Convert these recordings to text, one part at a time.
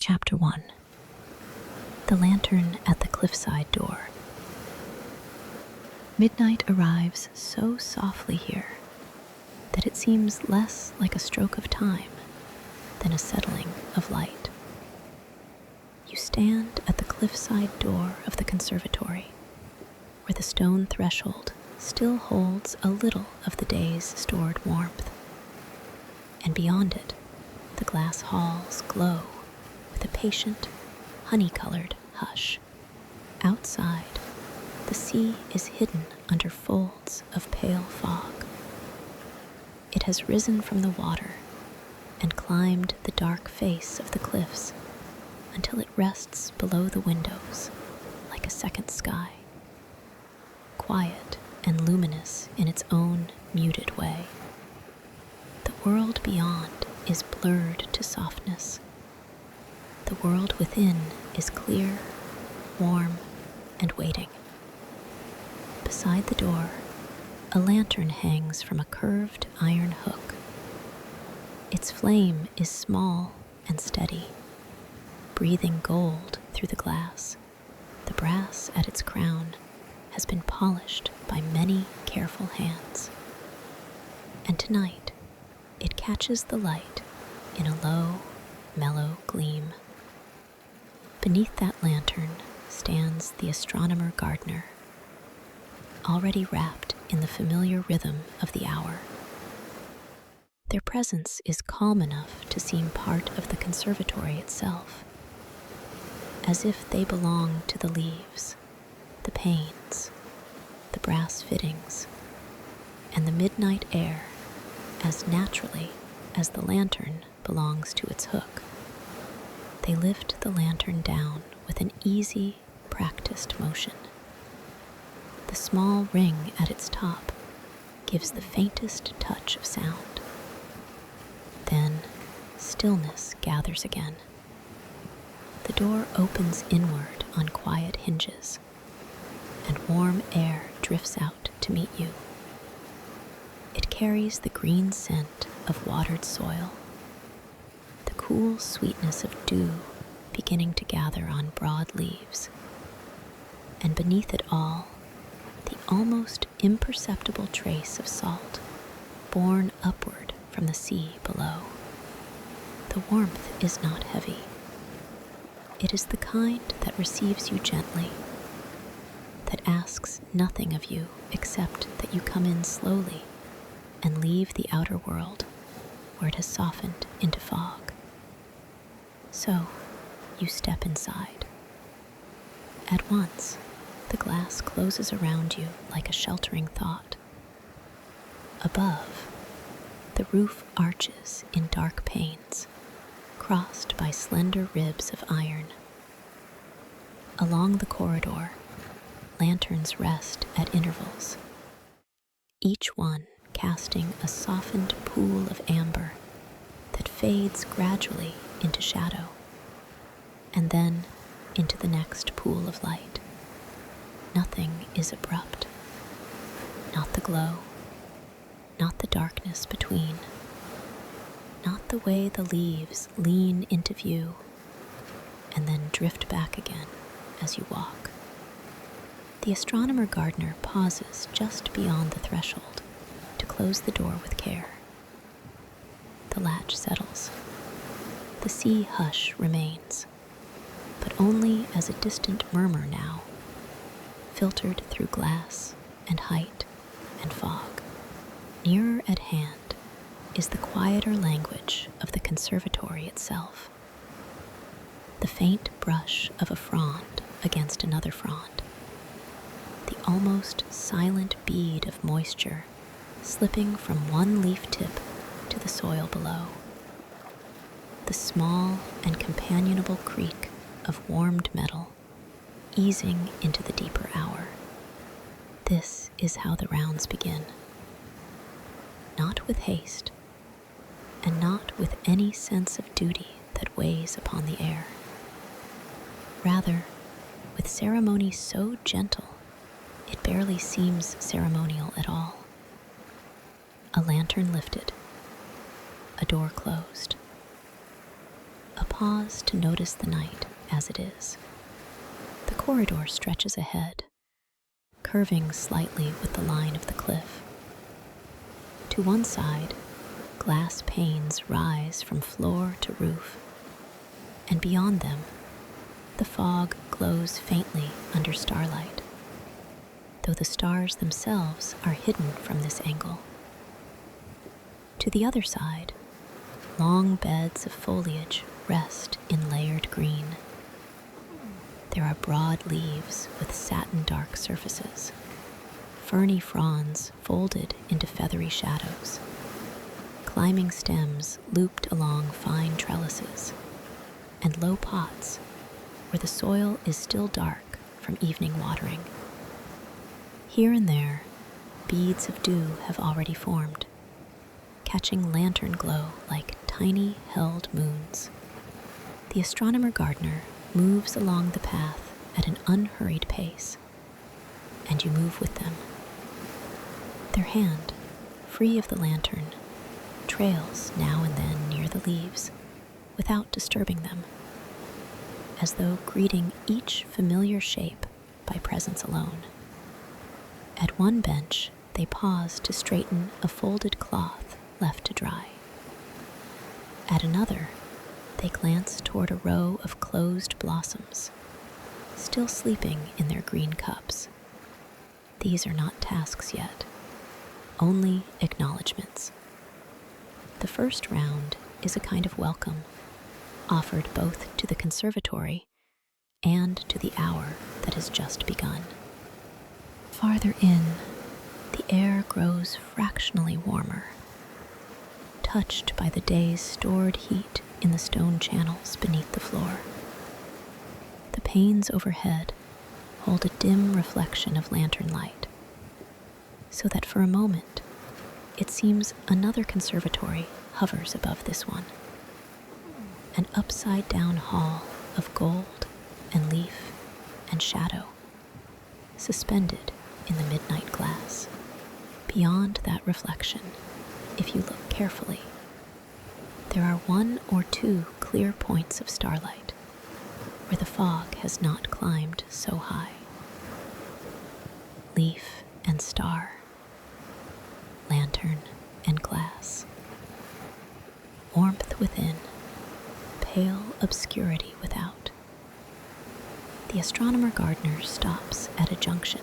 Chapter 1. The Lantern at the Cliffside Door. Midnight arrives so softly here that it seems less like a stroke of time than a settling of light. You stand at the cliffside door of the conservatory, where the stone threshold still holds a little of the day's stored warmth, and beyond it, the glass halls glow with a patient, honey-colored hush. Outside, the sea is hidden under folds of pale fog. It has risen from the water and climbed the dark face of the cliffs until it rests below the windows like a second sky, quiet and luminous in its own muted way. The world beyond is blurred to softness. The world within is clear, warm, and waiting. Beside the door, a lantern hangs from a curved iron hook. Its flame is small and steady, breathing gold through the glass. The brass at its crown has been polished by many careful hands. And tonight, it catches the light in a low, mellow gleam. Beneath that lantern stands the astronomer gardener, already wrapped in the familiar rhythm of the hour. Their presence is calm enough to seem part of the conservatory itself, as if they belong to the leaves, the panes, the brass fittings, and the midnight air as naturally as the lantern belongs to its hook. They lift the lantern down with an easy, practiced motion. The small ring at its top gives the faintest touch of sound. Then stillness gathers again. The door opens inward on quiet hinges, and warm air drifts out to meet you. It carries the green scent of watered soil, the cool sweetness of dew beginning to gather on broad leaves, and beneath it all, the almost imperceptible trace of salt borne upward from the sea below. The warmth is not heavy. It is the kind that receives you gently, that asks nothing of you except that you come in slowly and leave the outer world where it has softened into fog. So, you step inside. At once, the glass closes around you like a sheltering thought. Above, the roof arches in dark panes, crossed by slender ribs of iron. Along the corridor, lanterns rest at intervals, each one casting a softened pool of amber that fades gradually into shadow, and then into the next pool of light. Nothing is abrupt. Not the glow, not the darkness between, not the way the leaves lean into view and then drift back again as you walk. The astronomer gardener pauses just beyond the threshold to close the door with care. The latch settles. The sea hush remains, but only as a distant murmur now, filtered through glass and height and fog. Nearer at hand is the quieter language of the conservatory itself. The faint brush of a frond against another frond. The almost silent bead of moisture slipping from one leaf tip to the soil below. The small and companionable creak of warmed metal easing into the deeper hour. This is how the rounds begin. Not with haste, and not with any sense of duty that weighs upon the air. Rather, with ceremony so gentle, it barely seems ceremonial at all. A lantern lifted, a door closed. Upon pause to notice the night as it is. The corridor stretches ahead, curving slightly with the line of the cliff. To one side, glass panes rise from floor to roof, and beyond them, the fog glows faintly under starlight, though the stars themselves are hidden from this angle. To the other side, long beds of foliage rest in layered green. There are broad leaves with satin-dark surfaces, ferny fronds folded into feathery shadows, climbing stems looped along fine trellises, and low pots where the soil is still dark from evening watering. Here and there, beads of dew have already formed, catching lantern glow like tiny held moons. The astronomer gardener moves along the path at an unhurried pace, and you move with them. Their hand, free of the lantern, trails now and then near the leaves without disturbing them, as though greeting each familiar shape by presence alone. At one bench, they pause to straighten a folded cloth left to dry. At another, they glance toward a row of closed blossoms, still sleeping in their green cups. These are not tasks yet, only acknowledgments. The first round is a kind of welcome, offered both to the conservatory and to the hour that has just begun. Farther in, the air grows fractionally warmer, touched by the day's stored heat in the stone channels beneath the floor. The panes overhead hold a dim reflection of lantern light, so that for a moment it seems another conservatory hovers above this one, an upside-down hall of gold and leaf and shadow, suspended in the midnight glass. Beyond that reflection, if you look carefully, there are one or two clear points of starlight where the fog has not climbed so high. Leaf and star, lantern and glass. Warmth within, pale obscurity without. The astronomer gardener stops at a junction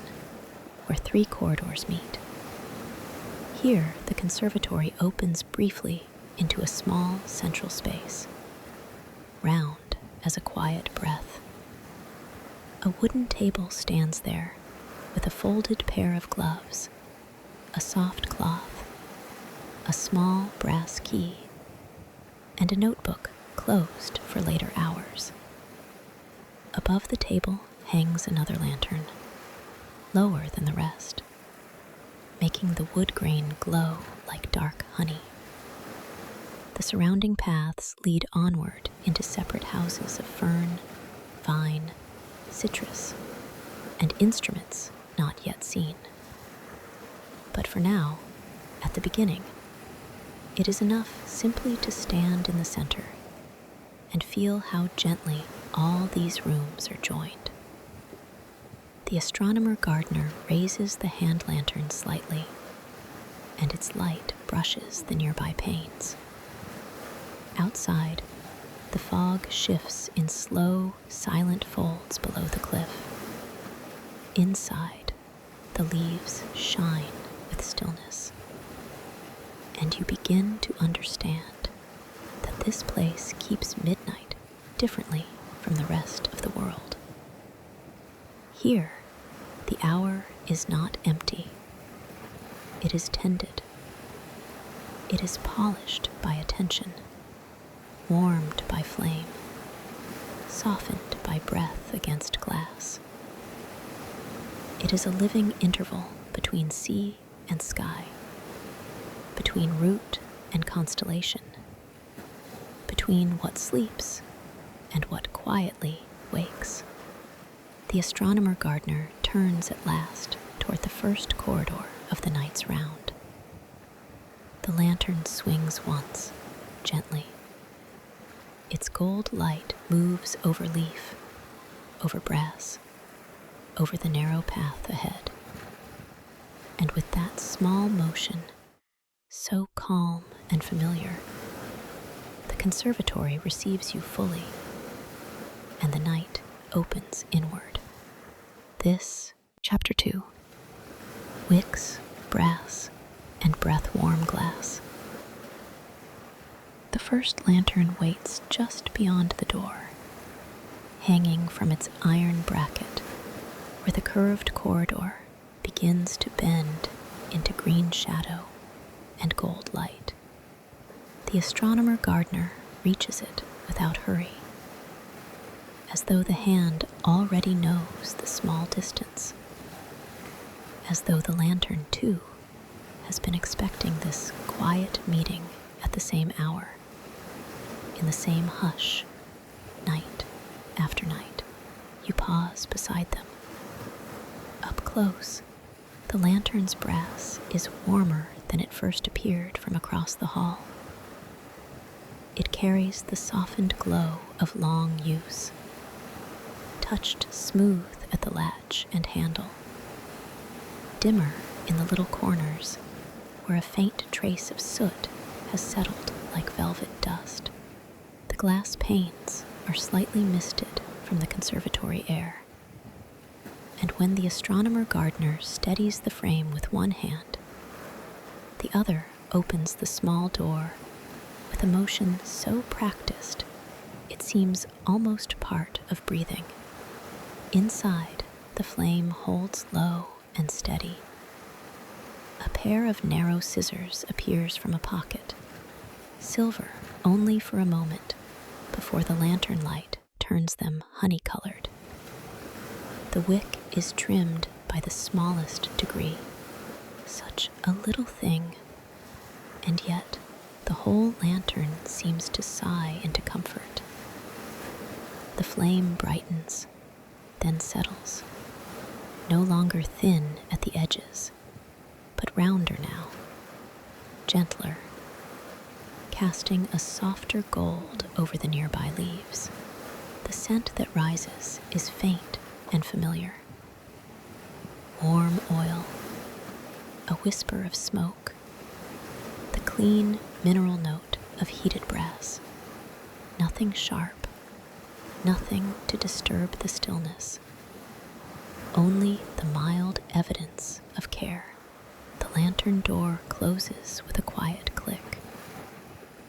where three corridors meet. Here, the conservatory opens briefly into a small central space, round as a quiet breath. A wooden table stands there with a folded pair of gloves, a soft cloth, a small brass key, and a notebook closed for later hours. Above the table hangs another lantern, lower than the rest, making the wood grain glow like dark honey. The surrounding paths lead onward into separate houses of fern, vine, citrus, and instruments not yet seen. But for now, at the beginning, it is enough simply to stand in the center and feel how gently all these rooms are joined. The astronomer gardener raises the hand lantern slightly, and its light brushes the nearby panes. Outside, the fog shifts in slow, silent folds below the cliff. Inside, the leaves shine with stillness, and you begin to understand that this place keeps midnight differently from the rest of the world. Here, the hour is not empty. It is tended. It is polished by attention, warmed by flame, softened by breath against glass. It is a living interval between sea and sky, between root and constellation, between what sleeps and what quietly wakes. The astronomer gardener turns at last toward the first corridor of the night's round. The lantern swings once, gently, Its gold light moves over leaf, over brass, over the narrow path ahead. And with that small motion, so calm and familiar, the conservatory receives you fully, and the night opens inward. This, Chapter 2, Wicks, Brass, and Breath-Warm Glass. The first lantern waits just beyond the door, hanging from its iron bracket, where the curved corridor begins to bend into green shadow and gold light. The astronomer gardener reaches it without hurry, as though the hand already knows the small distance, as though the lantern, too, has been expecting this quiet meeting at the same hour, in the same hush, night after night. You pause beside them. Up close, the lantern's brass is warmer than it first appeared from across the hall. It carries the softened glow of long use, touched smooth at the latch and handle, dimmer in the little corners where a faint trace of soot has settled like velvet dust. The glass panes are slightly misted from the conservatory air, and when the astronomer gardener steadies the frame with one hand, the other opens the small door with a motion so practiced it seems almost part of breathing. Inside, the flame holds low and steady. A pair of narrow scissors appears from a pocket, silver only for a moment before the lantern light turns them honey-colored. The wick is trimmed by the smallest degree, such a little thing, and yet the whole lantern seems to sigh into comfort. The flame brightens, then settles, no longer thin at the edges, but rounder now, gentler, casting a softer gold over the nearby leaves. The scent that rises is faint and familiar. Warm oil, a whisper of smoke, the clean mineral note of heated brass. Nothing sharp, nothing to disturb the stillness. Only the mild evidence of care. The lantern door closes with a quiet click,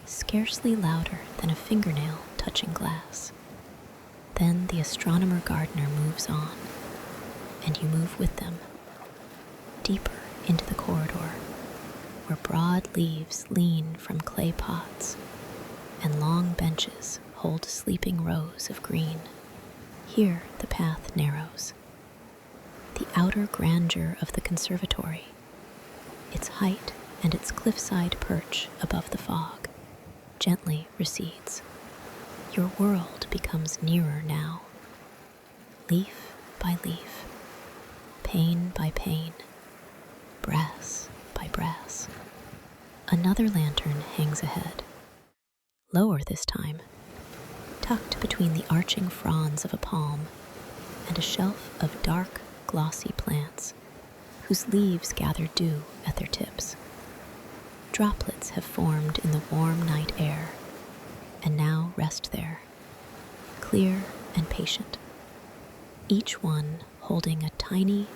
scarcely louder than a fingernail touching glass. Then the astronomer gardener moves on, and you move with them, deeper into the corridor, where broad leaves lean from clay pots, and long benches hold sleeping rows of green. Here the path narrows. The outer grandeur of the conservatory, its height and its cliffside perch above the fog, gently recedes. Your world becomes nearer now, leaf by leaf, pane by pane, brass by brass. Another lantern hangs ahead, lower this time, tucked between the arching fronds of a palm and a shelf of dark, glossy plants whose leaves gather dew at their tips. Droplets have formed in the warm night air and now rest there, clear and patient, each one holding a tiny,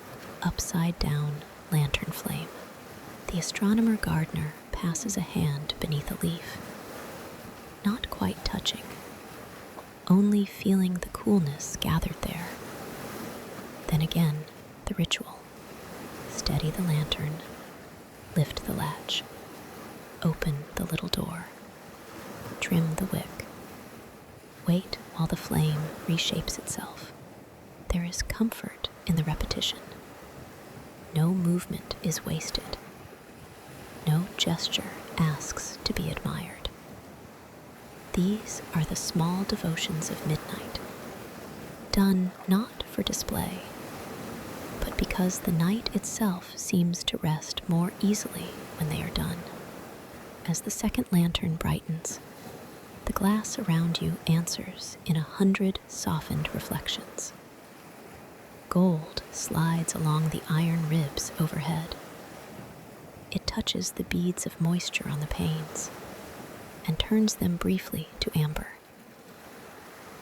upside-down lantern flame. The astronomer gardener passes a hand beneath a leaf, not quite touching, only feeling the coolness gathered there. Then again, the ritual. Steady the lantern, lift the latch, open the little door, trim the wick, wait while the flame reshapes itself. There is comfort in the repetition. No movement is wasted. No gesture asks to be admired. These are the small devotions of midnight, done not for display, but because the night itself seems to rest more easily when they are done. As the second lantern brightens, The glass around you answers in 100 softened reflections. Gold slides along the iron ribs overhead. It touches the beads of moisture on the panes and turns them briefly to amber.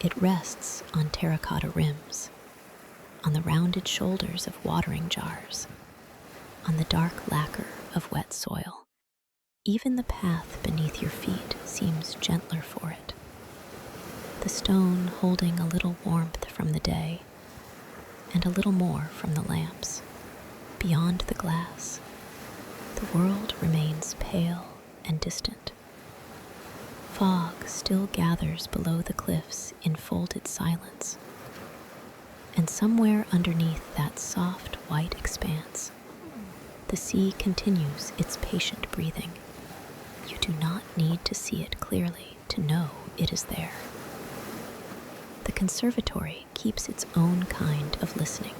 It rests on terracotta rims, on the rounded shoulders of watering jars, on the dark lacquer of wet soil. Even the path beneath your feet seems gentler for it. The stone holding a little warmth from the day and a little more from the lamps. Beyond the glass, the world remains pale and distant. Fog still gathers below the cliffs in folded silence. And somewhere underneath that soft white expanse, the sea continues its patient breathing. You do not need to see it clearly to know it is there. The conservatory keeps its own kind of listening.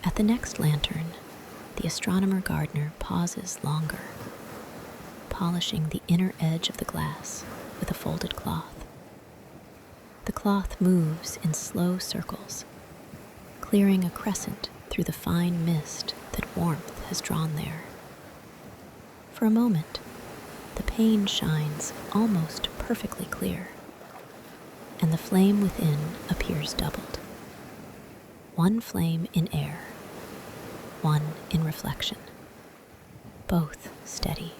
At the next lantern, the astronomer gardener pauses longer, polishing the inner edge of the glass with a folded cloth. The cloth moves in slow circles, clearing a crescent through the fine mist that warmth has drawn there. For a moment, the pane shines almost perfectly clear, and the flame within appears doubled. One flame in air, one in reflection, both steady.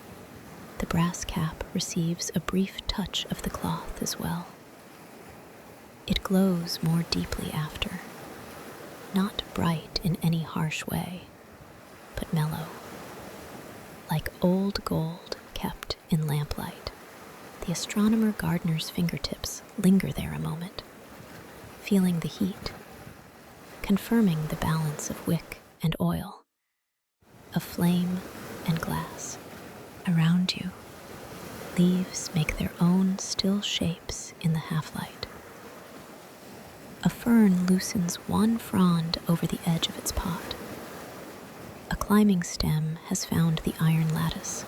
The brass cap receives a brief touch of the cloth as well. It glows more deeply after, not bright in any harsh way, but mellow, like old gold kept in lamplight. The astronomer gardener's fingertips linger there a moment, feeling the heat, confirming the balance of wick and oil, of flame and glass. Around you, leaves make their own still shapes in the half-light. A fern loosens one frond over the edge of its pot. A climbing stem has found the iron lattice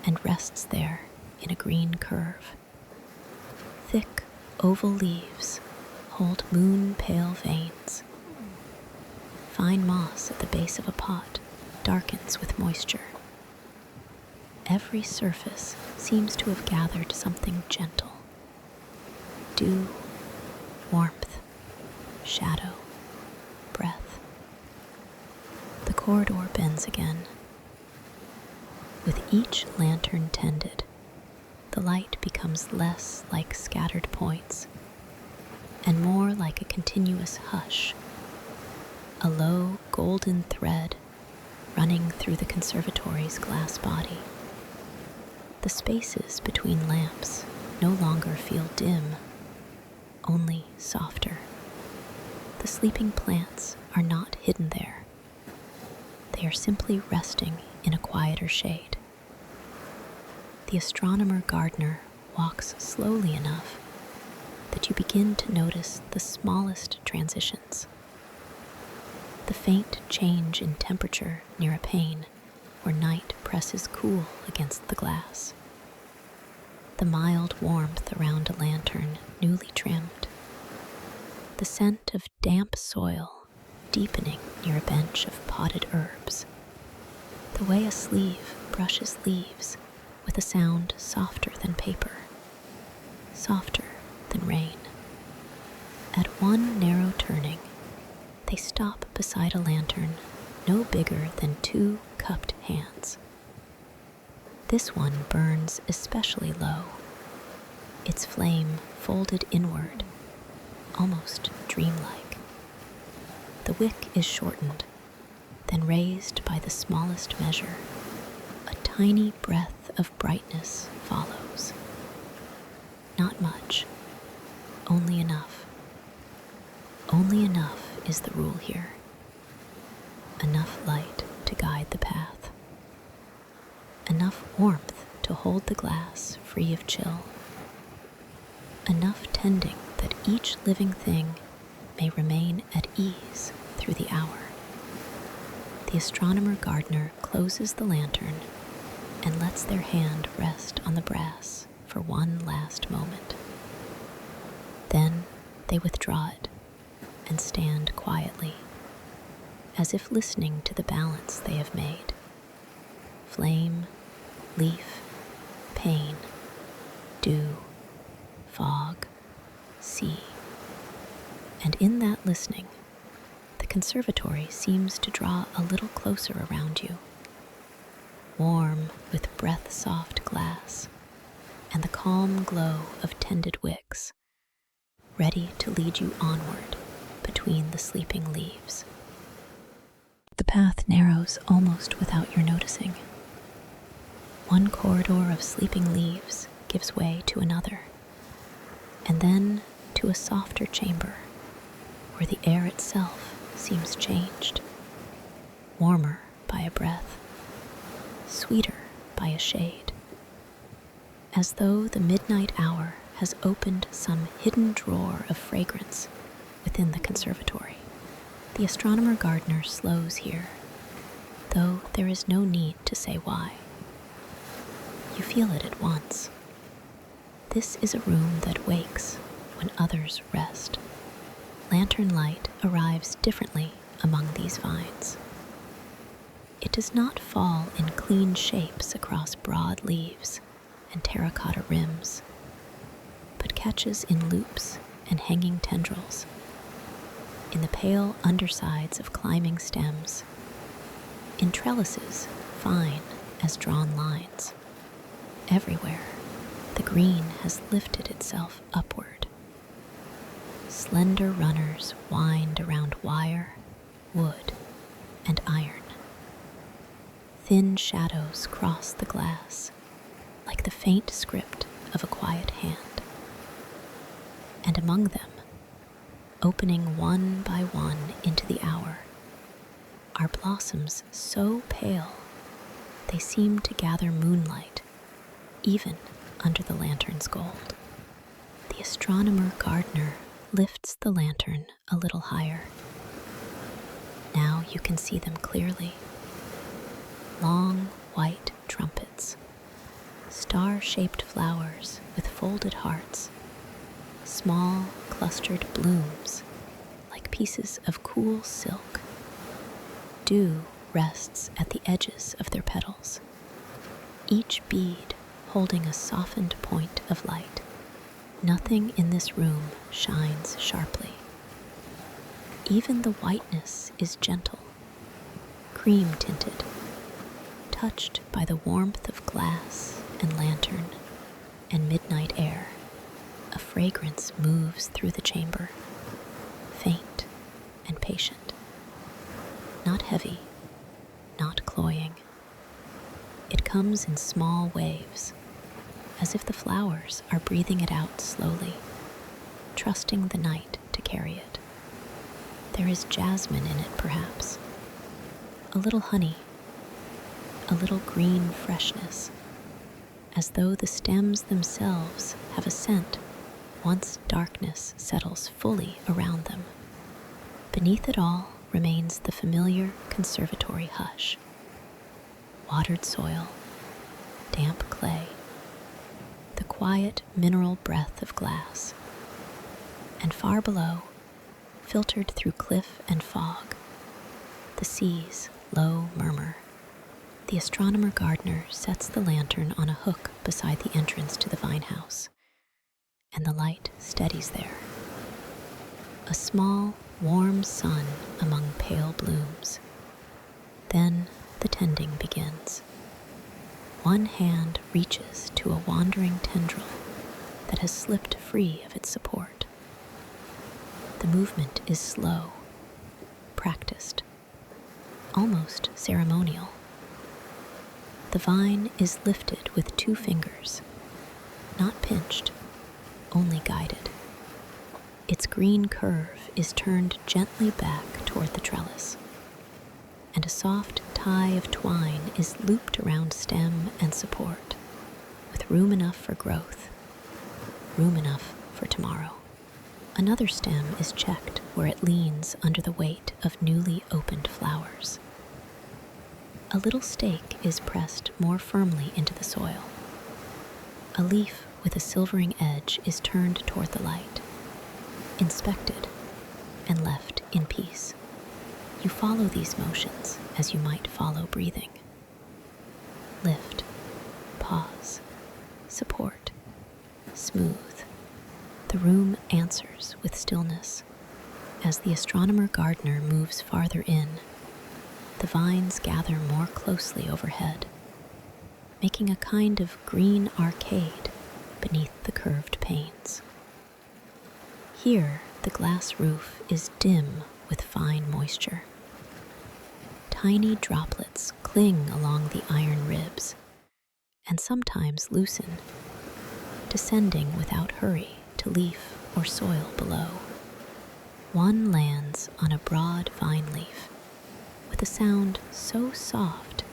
and rests there in a green curve. Thick, oval leaves hold moon-pale veins. Fine moss at the base of a pot darkens with moisture. Every surface seems to have gathered something gentle. Dew, warmth, shadow, breath. The corridor bends again. With each lantern tended, the light becomes less like scattered points and more like a continuous hush, a low golden thread running through the conservatory's glass body. The spaces between lamps no longer feel dim, only softer. The sleeping plants are not hidden there. They are simply resting in a quieter shade. The astronomer gardener walks slowly enough that you begin to notice the smallest transitions. The faint change in temperature near a pane where night presses cool against the glass. The mild warmth around a lantern newly trimmed. The scent of damp soil deepening near a bench of potted herbs. The way a sleeve brushes leaves with a sound softer than paper, softer than rain. At one narrow turning, they stop beside a lantern no bigger than 2 cupped hands. This one burns especially low, its flame folded inward, almost dreamlike. The wick is shortened, then raised by the smallest measure. A tiny breath of brightness follows. Not much, only enough. Only enough is the rule here. Enough light to guide the path. Enough warmth to hold the glass free of chill. Enough tending that each living thing may remain at ease through the hour. The astronomer gardener closes the lantern and lets their hand rest on the brass for one last moment. Then they withdraw it and stand quietly, as if listening to the balance they have made. Flame, leaf, pain, dew, fog, sea. And in that listening, the conservatory seems to draw a little closer around you, warm with breath-soft glass and the calm glow of tended wicks, ready to lead you onward between the sleeping leaves. The path narrows almost without your noticing. One corridor of sleeping leaves gives way to another, and then to a softer chamber where the air itself seems changed, warmer by a breath, sweeter by a shade, as though the midnight hour has opened some hidden drawer of fragrance within the conservatory. The astronomer gardener slows here, though there is no need to say why. You feel it at once. This is a room that wakes when others rest. Lantern light arrives differently among these vines. It does not fall in clean shapes across broad leaves and terracotta rims, but catches in loops and hanging tendrils, in the pale undersides of climbing stems, in trellises fine as drawn lines. Everywhere, the green has lifted itself upward. Slender runners wind around wire, wood, and iron. Thin shadows cross the glass, like the faint script of a quiet hand. And among them, opening one by one into the hour, are blossoms so pale they seem to gather moonlight even under the lantern's gold. The astronomer gardener lifts the lantern a little higher. Now you can see them clearly. Long white trumpets, star-shaped flowers with folded hearts, small clustered blooms like pieces of cool silk. Dew rests at the edges of their petals, each bead holding a softened point of light. Nothing in this room shines sharply. Even the whiteness is gentle, cream-tinted, touched by the warmth of glass and lantern and midnight air. A fragrance moves through the chamber, faint and patient, not heavy, not cloying. It comes in small waves, as if the flowers are breathing it out slowly, trusting the night to carry it. There is jasmine in it, perhaps, a little honey, a little green freshness, as though the stems themselves have a scent once darkness settles fully around them. Beneath it all remains the familiar conservatory hush. Watered soil, damp clay, the quiet mineral breath of glass. And far below, filtered through cliff and fog, the sea's low murmur. The astronomer gardener sets the lantern on a hook beside the entrance to the vine house, and the light steadies there. A small, warm sun among pale blooms. Then the tending begins. One hand reaches to a wandering tendril that has slipped free of its support. The movement is slow, practiced, almost ceremonial. The vine is lifted with 2 fingers, not pinched, only guided. Its green curve is turned gently back toward the trellis, and a soft tie of twine is looped around stem and support, with room enough for growth, room enough for tomorrow. Another stem is checked where it leans under the weight of newly opened flowers. A little stake is pressed more firmly into the soil. A leaf with a silvering edge is turned toward the light, inspected, and left in peace. You follow these motions as you might follow breathing. Lift, pause, support, smooth. The room answers with stillness. As the astronomer gardener moves farther in, the vines gather more closely overhead, making a kind of green arcade beneath the curved panes. Here, the glass roof is dim with fine moisture. Tiny droplets cling along the iron ribs and sometimes loosen, descending without hurry to leaf or soil below. One lands on a broad vine leaf with a sound so soft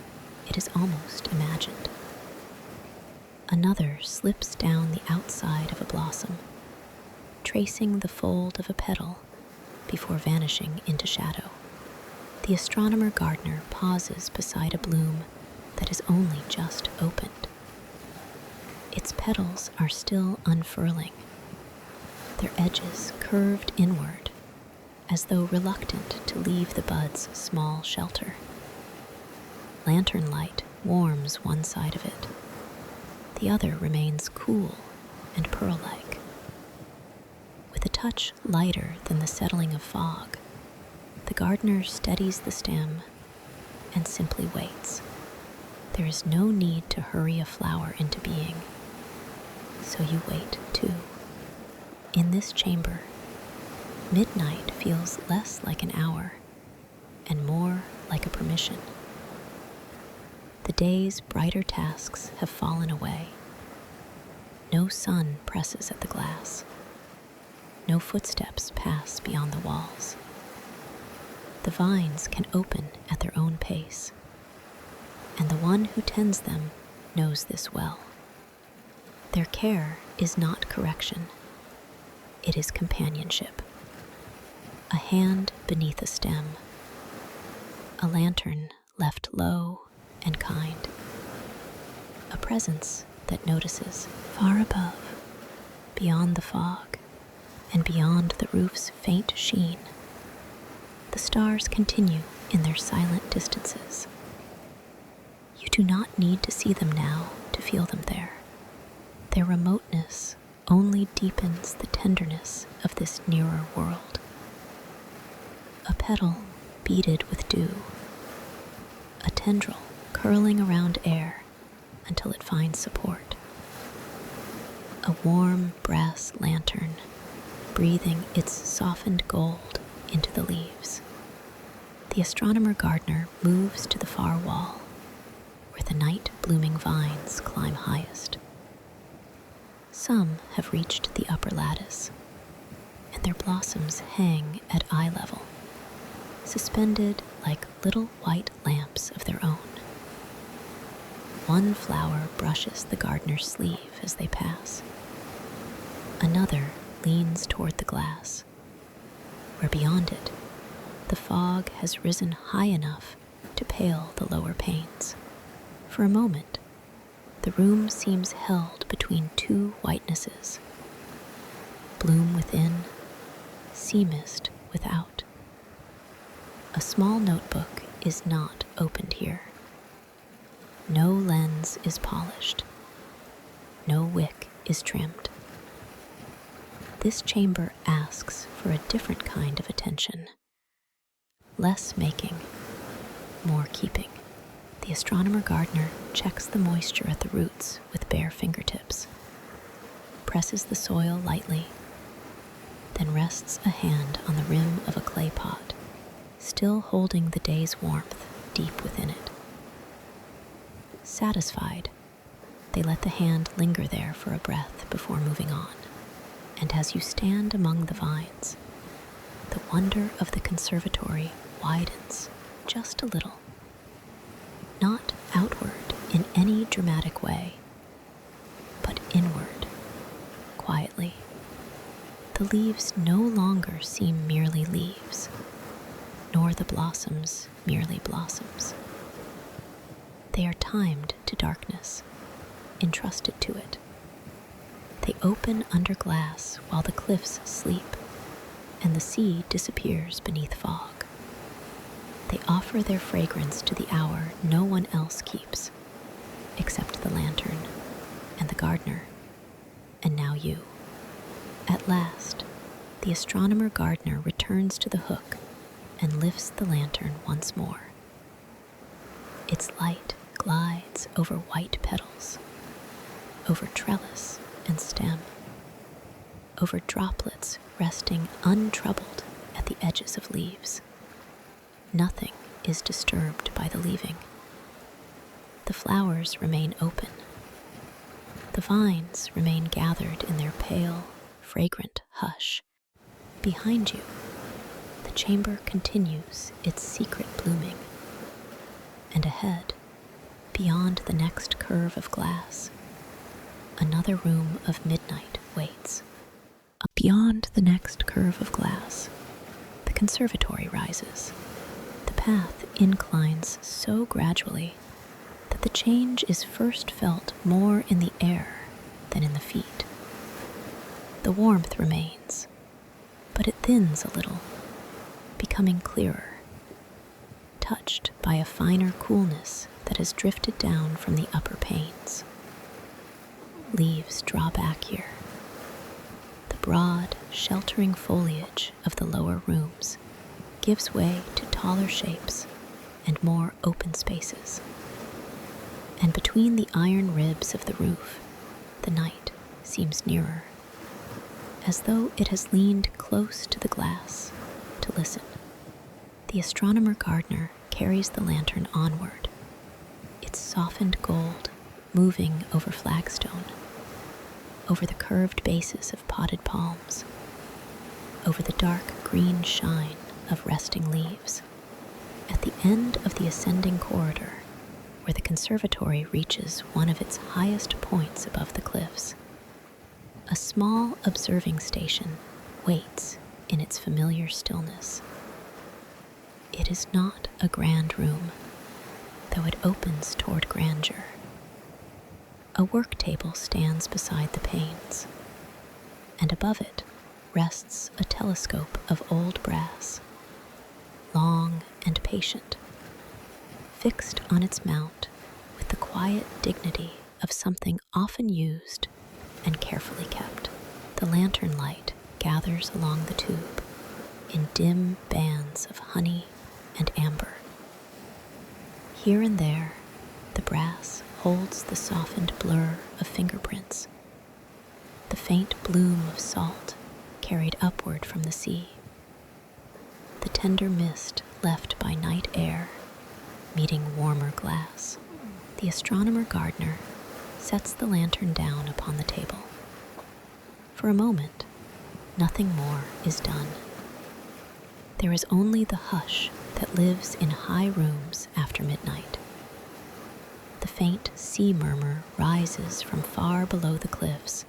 it is almost imagined. Another slips down the outside of a blossom, tracing the fold of a petal before vanishing into shadow. The astronomer gardener pauses beside a bloom that is only just opened. Its petals are still unfurling, their edges curved inward, as though reluctant to leave the bud's small shelter. Lantern light warms one side of it. The other remains cool and pearl-like. With a touch lighter than the settling of fog, the gardener steadies the stem and simply waits. There is no need to hurry a flower into being, so you wait too. In this chamber, midnight feels less like an hour and more like a permission. The day's brighter tasks have fallen away. No sun presses at the glass. No footsteps pass beyond the walls. The vines can open at their own pace, and the one who tends them knows this well. Their care is not correction. It is companionship. A hand beneath a stem. A lantern left low and kind. A presence that notices far above, beyond the fog, and beyond the roof's faint sheen. The stars continue in their silent distances. You do not need to see them now to feel them there. Their remoteness only deepens the tenderness of this nearer world. A petal beaded with dew, a tendril curling around air until it finds support. A warm brass lantern breathing its softened gold into the leaves. The astronomer gardener moves to the far wall, where the night-blooming vines climb highest. Some have reached the upper lattice, and their blossoms hang at eye level, suspended like little white lamps of their own. One flower brushes the gardener's sleeve as they pass. Another leans toward the glass, where beyond it, the fog has risen high enough to pale the lower panes. For a moment, the room seems held between two whitenesses, bloom within, sea mist without. A small notebook is not opened here. No lens is polished. No wick is trimmed. This chamber asks for a different kind of attention. Less making, more keeping. The astronomer gardener checks the moisture at the roots with bare fingertips, presses the soil lightly, then rests a hand on the rim of a clay pot, still holding the day's warmth deep within it. Satisfied, they let the hand linger there for a breath before moving on. And as you stand among the vines, the wonder of the conservatory widens just a little. Not outward in any dramatic way, but inward, quietly. The leaves no longer seem merely leaves, nor the blossoms merely blossoms. They are timed to darkness, entrusted to it. They open under glass while the cliffs sleep, and the sea disappears beneath fog. They offer their fragrance to the hour no one else keeps, except the lantern and the gardener, and now you. At last, the astronomer gardener returns to the hook and lifts the lantern once more. Its light glides over white petals, over trellis and stem, over droplets resting untroubled at the edges of leaves. Nothing is disturbed by the leaving. The flowers remain open. The vines remain gathered in their pale, fragrant hush. Behind you, the chamber continues its secret blooming. And ahead, beyond the next curve of glass, another room of midnight waits. Beyond the next curve of glass, the conservatory rises. The path inclines so gradually that the change is first felt more in the air than in the feet. The warmth remains, but it thins a little, becoming clearer, touched by a finer coolness that has drifted down from the upper panes. Leaves draw back here. The broad, sheltering foliage of the lower rooms gives way to taller shapes and more open spaces. And between the iron ribs of the roof, the night seems nearer, as though it has leaned close to the glass to listen. The astronomer gardener carries the lantern onward, its softened gold moving over flagstone, over the curved bases of potted palms, over the dark green shine of resting leaves. At the end of the ascending corridor, where the conservatory reaches one of its highest points above the cliffs, a small observing station waits in its familiar stillness. It is not a grand room, though it opens toward grandeur. A work table stands beside the panes, and above it rests a telescope of old brass, long and patient, fixed on its mount with the quiet dignity of something often used and carefully kept. The lantern light gathers along the tube in dim bands of honey and amber. Here and there, the brass holds the softened blur of fingerprints, the faint bloom of salt carried upward from the sea, the tender mist left by night air meeting warmer glass. The astronomer gardener sets the lantern down upon the table. For a moment, nothing more is done. There is only the hush that lives in high rooms after midnight. The faint sea murmur rises from far below the cliffs,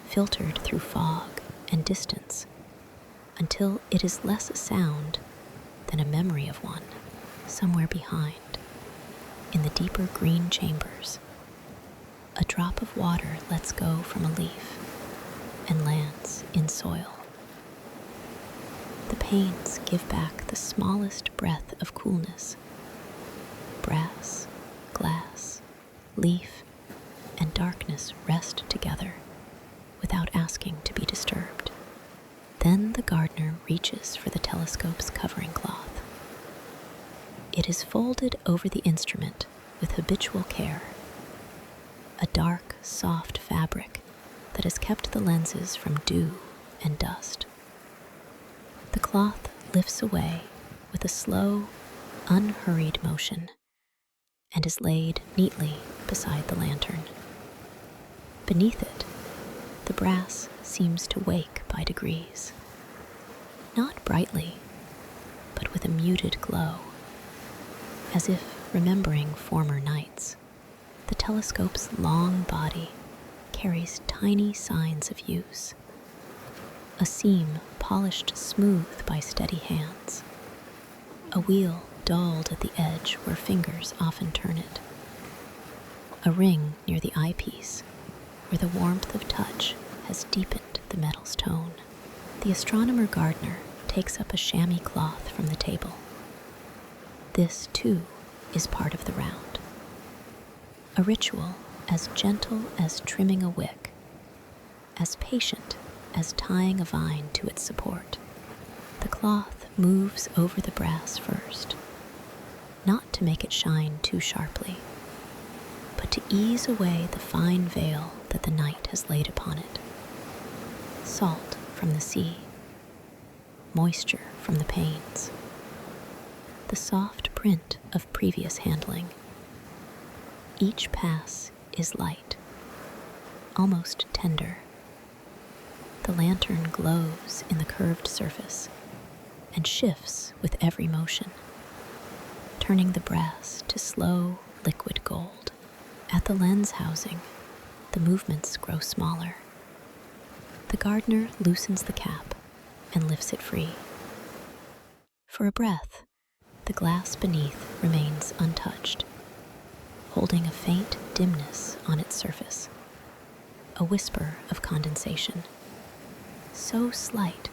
filtered through fog and distance, until it is less a sound than a memory of one somewhere behind. In the deeper green chambers, a drop of water lets go from a leaf and lands in soil. The panes give back the smallest breath of coolness. Brass, glass, leaf, and darkness rest together without asking to be disturbed. Then the gardener reaches for the telescope's covering cloth. It is folded over the instrument with habitual care, a dark, soft fabric that has kept the lenses from dew and dust. The cloth lifts away with a slow, unhurried motion and is laid neatly beside the lantern. Beneath it, the brass seems to wake by degrees, not brightly, but with a muted glow. As if remembering former nights, the telescope's long body carries tiny signs of use. A seam polished smooth by steady hands. A wheel dulled at the edge where fingers often turn it. A ring near the eyepiece, where the warmth of touch has deepened the metal's tone. The astronomer gardener takes up a chamois cloth from the table. This, too, is part of the round. A ritual as gentle as trimming a wick, as patient as tying a vine to its support. The cloth moves over the brass first, not to make it shine too sharply, but to ease away the fine veil that the night has laid upon it. Salt from the sea, moisture from the panes, the soft print of previous handling. Each pass is light, almost tender. The lantern glows in the curved surface and shifts with every motion, turning the brass to slow, liquid gold. At the lens housing, the movements grow smaller. The gardener loosens the cap and lifts it free. For a breath, the glass beneath remains untouched, holding a faint dimness on its surface, a whisper of condensation, so slight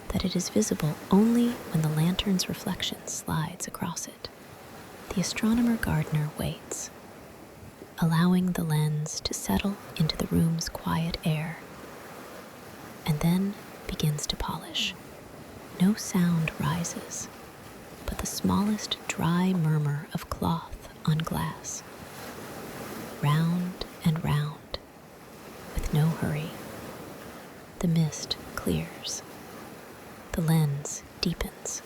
that it is visible only when the lantern's reflection slides across it. The astronomer gardener waits, allowing the lens to settle into the room's quiet air, and then begins to polish. No sound rises, but the smallest dry murmur of cloth on glass. Round and round, with no hurry. The mist clears. The lens deepens.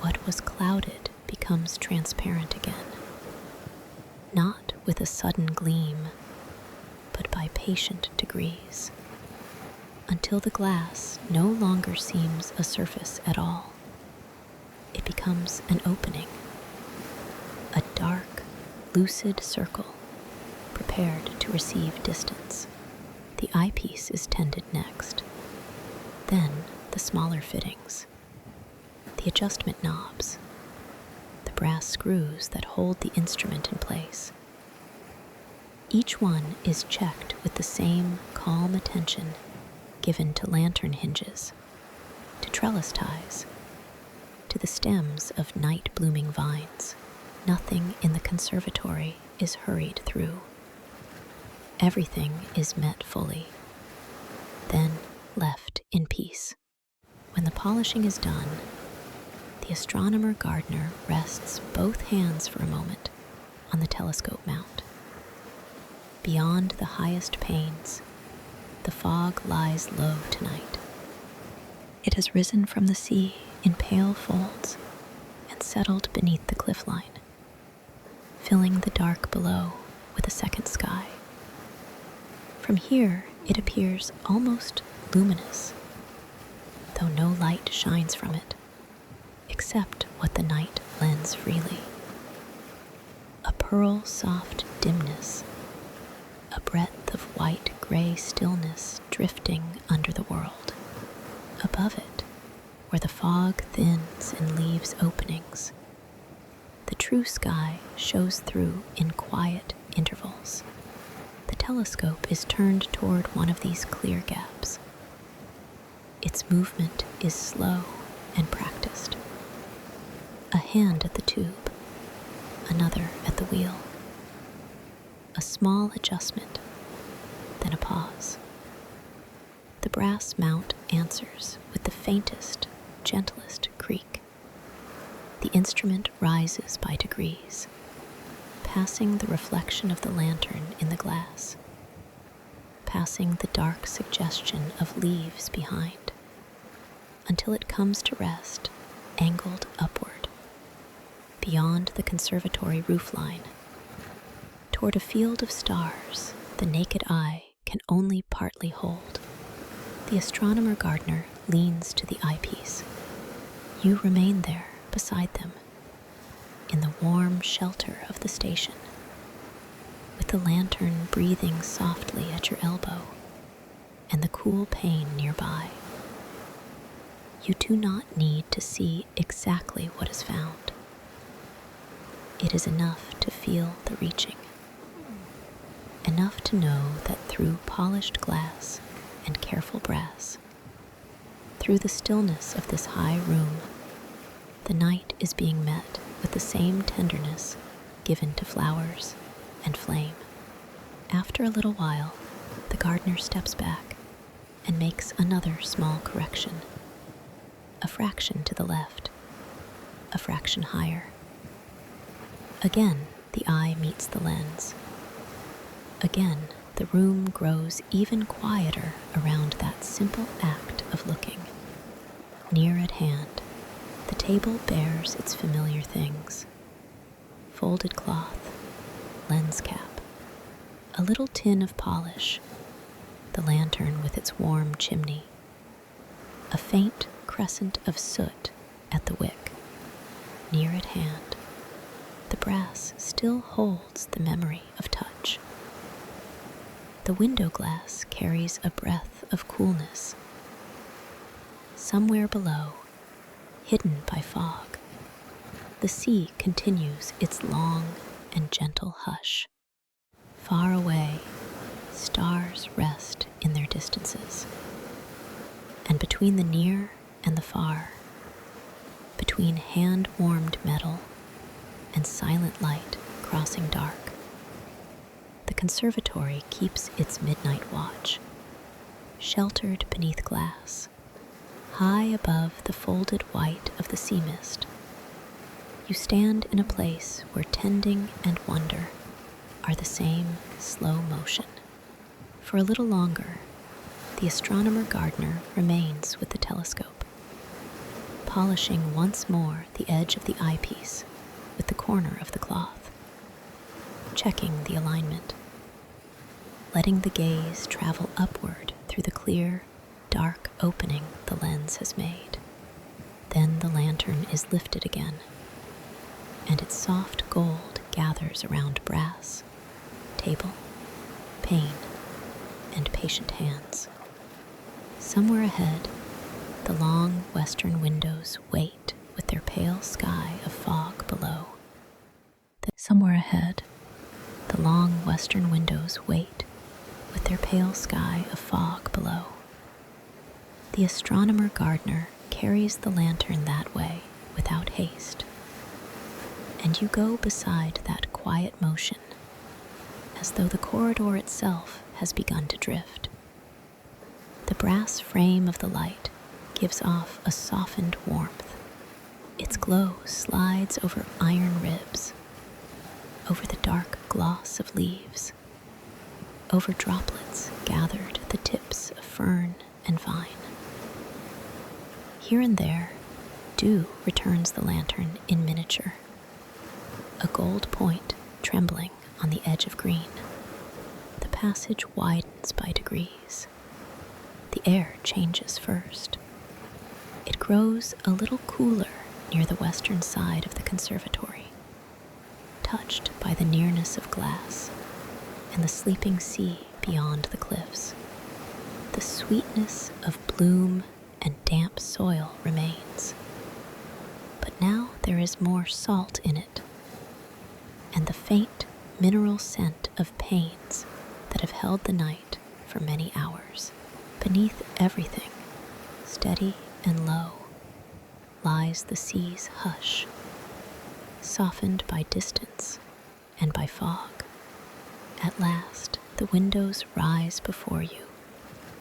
What was clouded becomes transparent again. Not with a sudden gleam, but by patient degrees, until the glass no longer seems a surface at all. It becomes an opening, a dark, lucid circle prepared to receive distance. The eyepiece is tended next, then the smaller fittings, the adjustment knobs, the brass screws that hold the instrument in place. Each one is checked with the same calm attention given to lantern hinges, to trellis ties, to the stems of night-blooming vines. Nothing in the conservatory is hurried through. Everything is met fully, then left in peace. When the polishing is done, the astronomer gardener rests both hands for a moment on the telescope mount. Beyond the highest panes, the fog lies low tonight. It has risen from the sea in pale folds and settled beneath the cliff line, filling the dark below with a second sky. From here, it appears almost luminous, though no light shines from it, except what the night lends freely. A pearl soft dimness, a breadth of white-gray stillness drifting under the world. Above it, where the fog thins and leaves openings, the true sky shows through in quiet intervals. The telescope is turned toward one of these clear gaps. Its movement is slow and practiced. A hand at the tube, another at the wheel. A small adjustment, then a pause. The brass mount answers with the faintest, gentlest creak. The instrument rises by degrees, passing the reflection of the lantern in the glass, passing the dark suggestion of leaves behind, until it comes to rest, angled upward, beyond the conservatory roofline, toward a field of stars the naked eye can only partly hold. The astronomer gardener leans to the eyepiece. You remain there beside them, in the warm shelter of the station, with the lantern breathing softly at your elbow and the cool pane nearby. You do not need to see exactly what is found. It is enough to feel the reaching, enough to know that through polished glass and careful brass, through the stillness of this high room, the night is being met with the same tenderness given to flowers and flame. After a little while, the gardener steps back and makes another small correction. A fraction to the left, a fraction higher. Again, the eye meets the lens. Again, the room grows even quieter around that simple act of looking. Near at hand, the table bears its familiar things: folded cloth, lens cap, a little tin of polish, the lantern with its warm chimney, a faint crescent of soot at the wick. Near at hand, the brass still holds the memory of touch. The window glass carries a breath of coolness. Somewhere below, hidden by fog, the sea continues its long and gentle hush. Far away, stars rest in their distances. And between the near and the far, between hand-warmed metal and silent light crossing dark, the conservatory keeps its midnight watch, sheltered beneath glass, high above the folded white of the sea mist. You stand in a place where tending and wonder are the same slow motion. For a little longer, the astronomer-gardener remains with the telescope, polishing once more the edge of the eyepiece with the corner of the cloth, checking the alignment, letting the gaze travel upward through the clear, dark opening the lens has made. Then the lantern is lifted again, and its soft gold gathers around brass, table, pane, and patient hands. Somewhere ahead, the long western windows wait with their pale sky of fog below. Somewhere ahead, the long western windows wait with their pale sky of fog below. The astronomer-gardener carries the lantern that way without haste, and you go beside that quiet motion, as though the corridor itself has begun to drift. The brass frame of the light gives off a softened warmth. Its glow slides over iron ribs, over the dark gloss of leaves, over droplets gathered at the tips of fern and vine. Here and there, dew returns the lantern in miniature, a gold point trembling on the edge of green. The passage widens by degrees. The air changes first. It grows a little cooler near the western side of the conservatory, touched by the nearness of glass and the sleeping sea beyond the cliffs. The sweetness of bloom and damp soil remains, but now there is more salt in it, and the faint mineral scent of panes that have held the night for many hours. Beneath everything, steady and low, lies the sea's hush, softened by distance and by fog. At last, the windows rise before you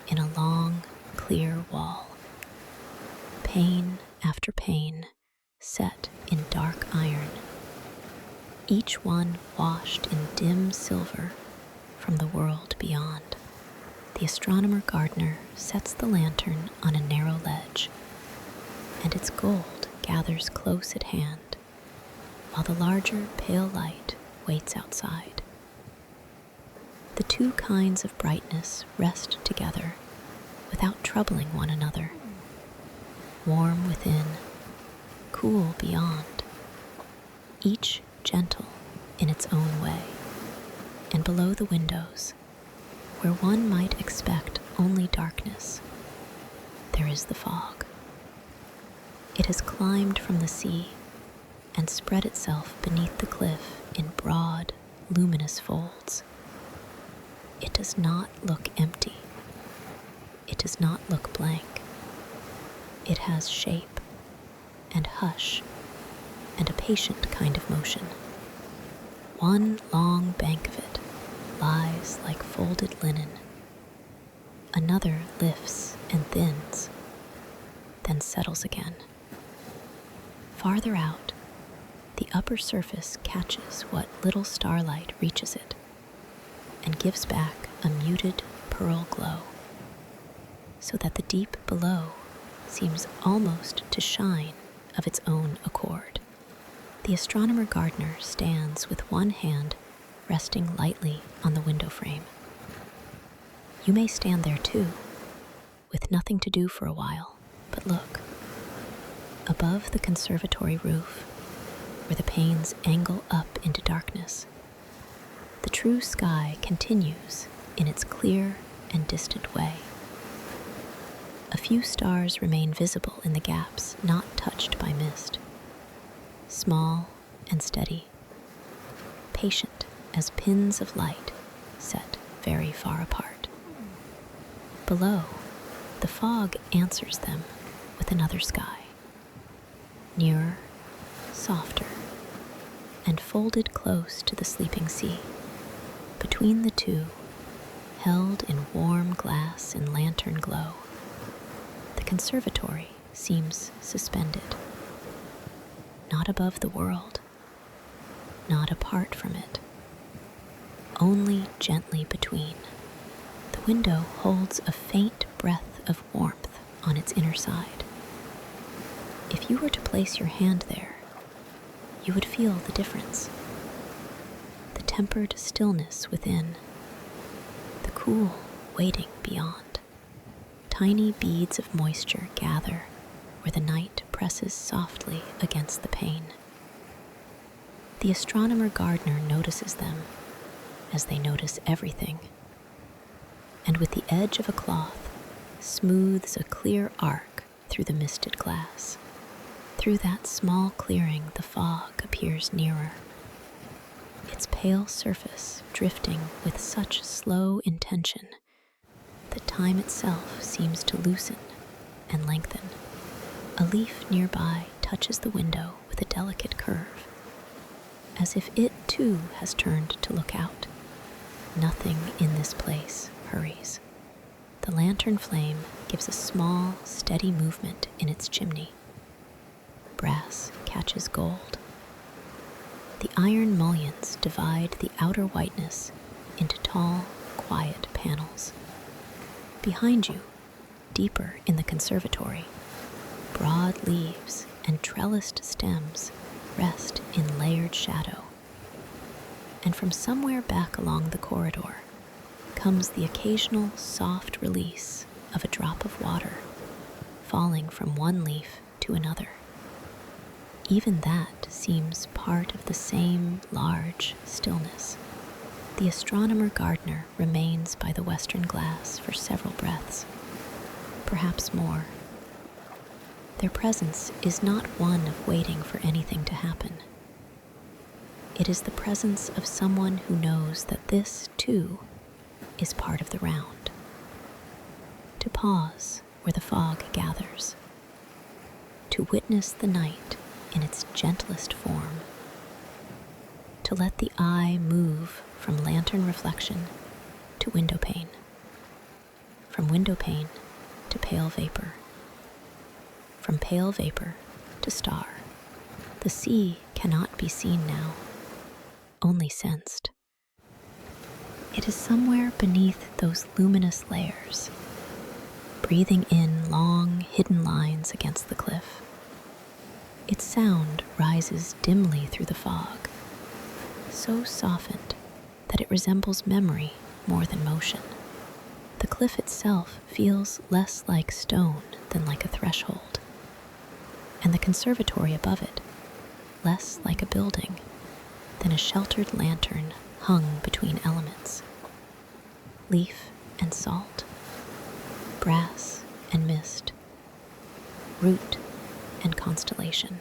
in a long, clear wall, pane after pane set in dark iron, each one washed in dim silver from the world beyond. The astronomer-gardener sets the lantern on a narrow ledge, and its gold gathers close at hand, while the larger pale light waits outside. The two kinds of brightness rest together without troubling one another, warm within, cool beyond, each gentle in its own way. And below the windows, where one might expect only darkness, there is the fog. It has climbed from the sea and spread itself beneath the cliff in broad, luminous folds. It does not look empty. It does not look blank. It has shape and hush and a patient kind of motion. One long bank of it lies like folded linen. Another lifts and thins, then settles again. Farther out, the upper surface catches what little starlight reaches it and gives back a muted pearl glow, so that the deep below seems almost to shine of its own accord. The astronomer gardener stands with one hand resting lightly on the window frame. You may stand there too, with nothing to do for a while, but look. Above the conservatory roof, where the panes angle up into darkness, the true sky continues in its clear and distant way. A few stars remain visible in the gaps not touched by mist, small and steady, patient as pins of light set very far apart. Below, the fog answers them with another sky, nearer, softer, and folded close to the sleeping sea. Between the two, held in warm glass and lantern glow, the conservatory seems suspended, not above the world, not apart from it, only gently between. The window holds a faint breath of warmth on its inner side. If you were to place your hand there, you would feel the difference. The tempered stillness within, the cool waiting beyond. Tiny beads of moisture gather where the night presses softly against the pane. The astronomer gardener notices them as they notice everything, and with the edge of a cloth smooths a clear arc through the misted glass. Through that small clearing, the fog appears nearer, its pale surface drifting with such slow intention that time itself seems to loosen and lengthen. A leaf nearby touches the window with a delicate curve, as if it too has turned to look out. Nothing in this place hurries. The lantern flame gives a small, steady movement in its chimney. Brass catches gold. The iron mullions divide the outer whiteness into tall, quiet panels. Behind you, deeper in the conservatory, broad leaves and trellised stems rest in layered shadow. And from somewhere back along the corridor comes the occasional soft release of a drop of water falling from one leaf to another. Even that seems part of the same large stillness. The astronomer gardener remains by the western glass for several breaths, perhaps more. Their presence is not one of waiting for anything to happen. It is the presence of someone who knows that this, too, is part of the round. To pause where the fog gathers, to witness the night in its gentlest form, to let the eye move from lantern reflection to window pane, from window pane to pale vapor, from pale vapor to star. The sea cannot be seen now, only sensed. It is somewhere beneath those luminous layers, breathing in long, hidden lines against the cliff. Its sound rises dimly through the fog, so softened that it resembles memory more than motion. The cliff itself feels less like stone than like a threshold, and the conservatory above it less like a building than a sheltered lantern hung between elements. Leaf and salt, brass and mist, root and constellation.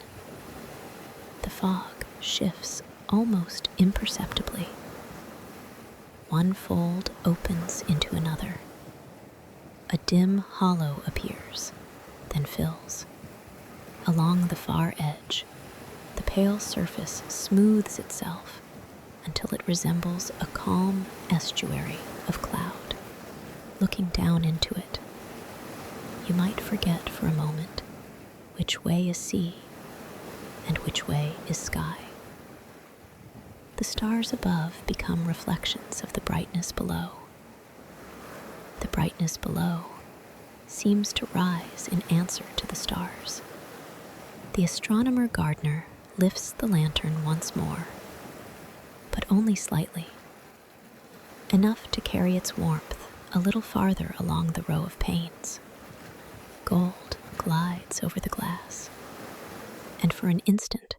The fog shifts almost imperceptibly. one fold opens into another. A dim hollow appears, then fills. Along the far edge, the pale surface smooths itself until it resembles a calm estuary of cloud. Looking down into it, you might forget for a moment which way is sea and which way is sky. The stars above become reflections of the brightness below. The brightness below seems to rise in answer to the stars. The astronomer Gardner lifts the lantern once more, but only slightly, enough to carry its warmth a little farther along the row of panes. Gold glides over the glass, and for an instant,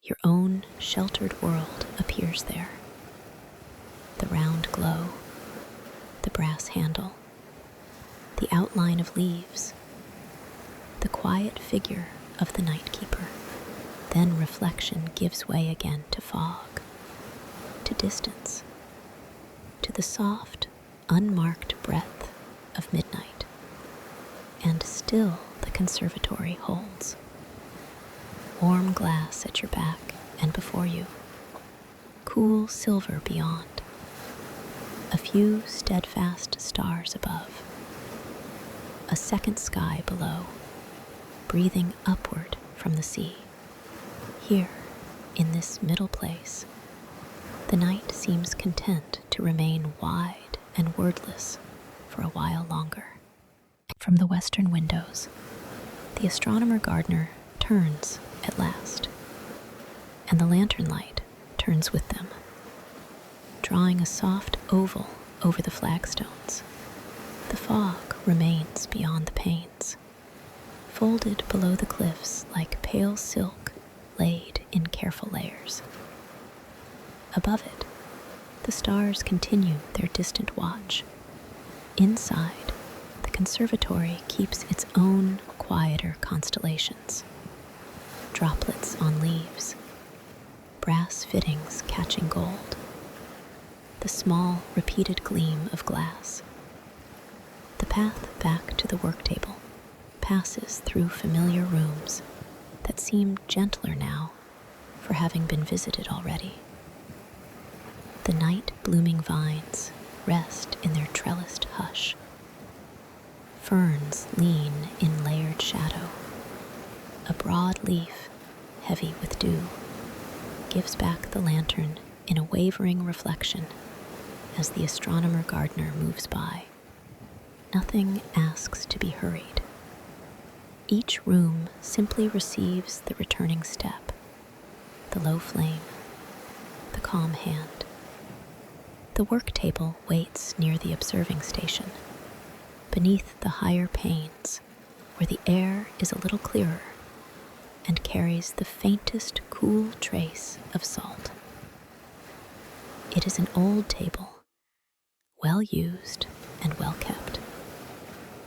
your own sheltered world appears there. The round glow, the brass handle, the outline of leaves, the quiet figure of the night keeper. Then reflection gives way again to fog, to distance, to the soft, unmarked breath of midnight. And still the conservatory holds. Warm glass at your back and before you, cool silver beyond, a few steadfast stars above, a second sky below, breathing upward from the sea. Here, in this middle place, the night seems content to remain wide and wordless for a while longer. From the western windows, the astronomer Gardner turns at last, and the lantern light turns with them, drawing a soft oval over the flagstones. The fog remains beyond the panes, folded below the cliffs like pale silk laid in careful layers. Above it, the stars continue their distant watch. Inside, the conservatory keeps its own quieter constellations. Droplets on leaves, brass fittings catching gold, the small repeated gleam of glass. The path back to the work table passes through familiar rooms that seem gentler now for having been visited already. The night-blooming vines rest in their trellised hush. Ferns lean in layered shadow. A broad leaf, heavy with dew, gives back the lantern in a wavering reflection as the astronomer Gardner moves by. Nothing asks to be hurried. Each room simply receives the returning step, the low flame, the calm hand. The work table waits near the observing station, beneath the higher panes, where the air is a little clearer and carries the faintest cool trace of salt. It is an old table, well used and well kept.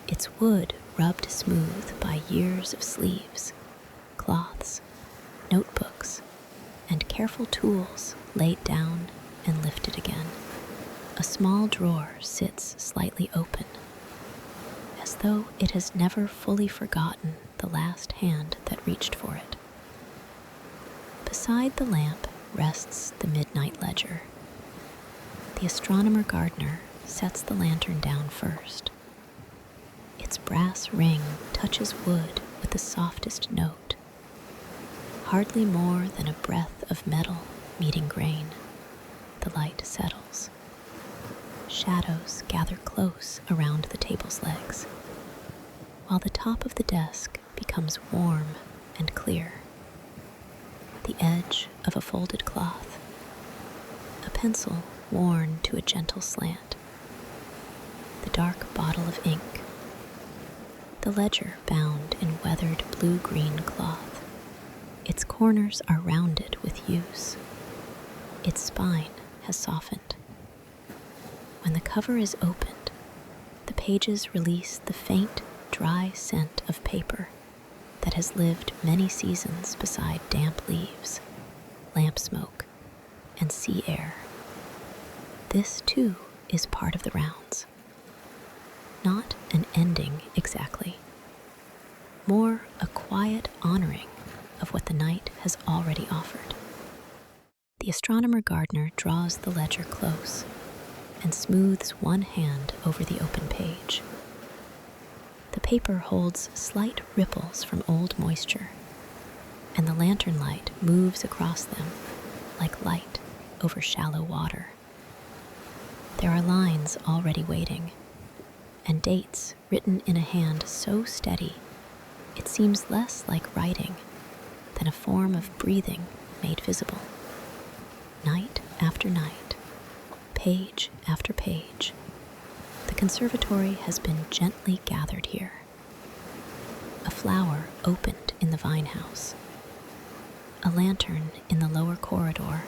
Its wood rubbed smooth by years of sleeves, cloths, notebooks, and careful tools laid down and lifted again. A small drawer sits slightly open, as though it has never fully forgotten the last hand that reached for it. Beside the lamp rests the midnight ledger. The astronomer Gardner sets the lantern down first. Its brass ring touches wood with the softest note. Hardly more than a breath of metal meeting grain, the light settles. Shadows gather close around the table's legs, while the top of the desk becomes warm and clear. The edge of a folded cloth, a pencil worn to a gentle slant, the dark bottle of ink, the ledger bound in weathered blue-green cloth. Its corners are rounded with use. Its spine has softened. When the cover is opened, the pages release the faint, dry scent of paper that has lived many seasons beside damp leaves, lamp smoke, and sea air. this too is part of the rounds. Not an ending exactly, more a quiet honoring of what the night has already offered. The astronomer gardener draws the ledger close and smooths one hand over the open page. The paper holds slight ripples from old moisture, and the lantern light moves across them like light over shallow water. There are lines already waiting, and dates written in a hand so steady it seems less like writing than a form of breathing made visible. Night after night, page after page, the conservatory has been gently gathered here. A flower opened in the vine house. A lantern in the lower corridor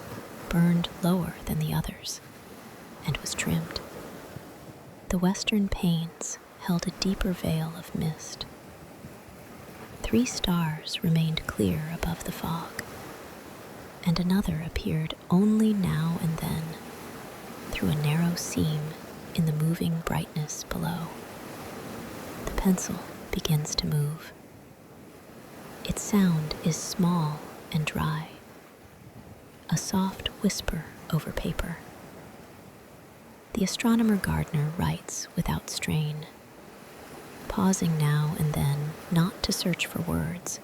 burned lower than the others and was trimmed. The western panes held a deeper veil of mist. 3 stars remained clear above the fog, and another appeared only now and then through a narrow seam in the moving brightness below. The pencil begins to move. Its sound is small and dry, a soft whisper over paper. The astronomer gardener writes without strain, pausing now and then not to search for words,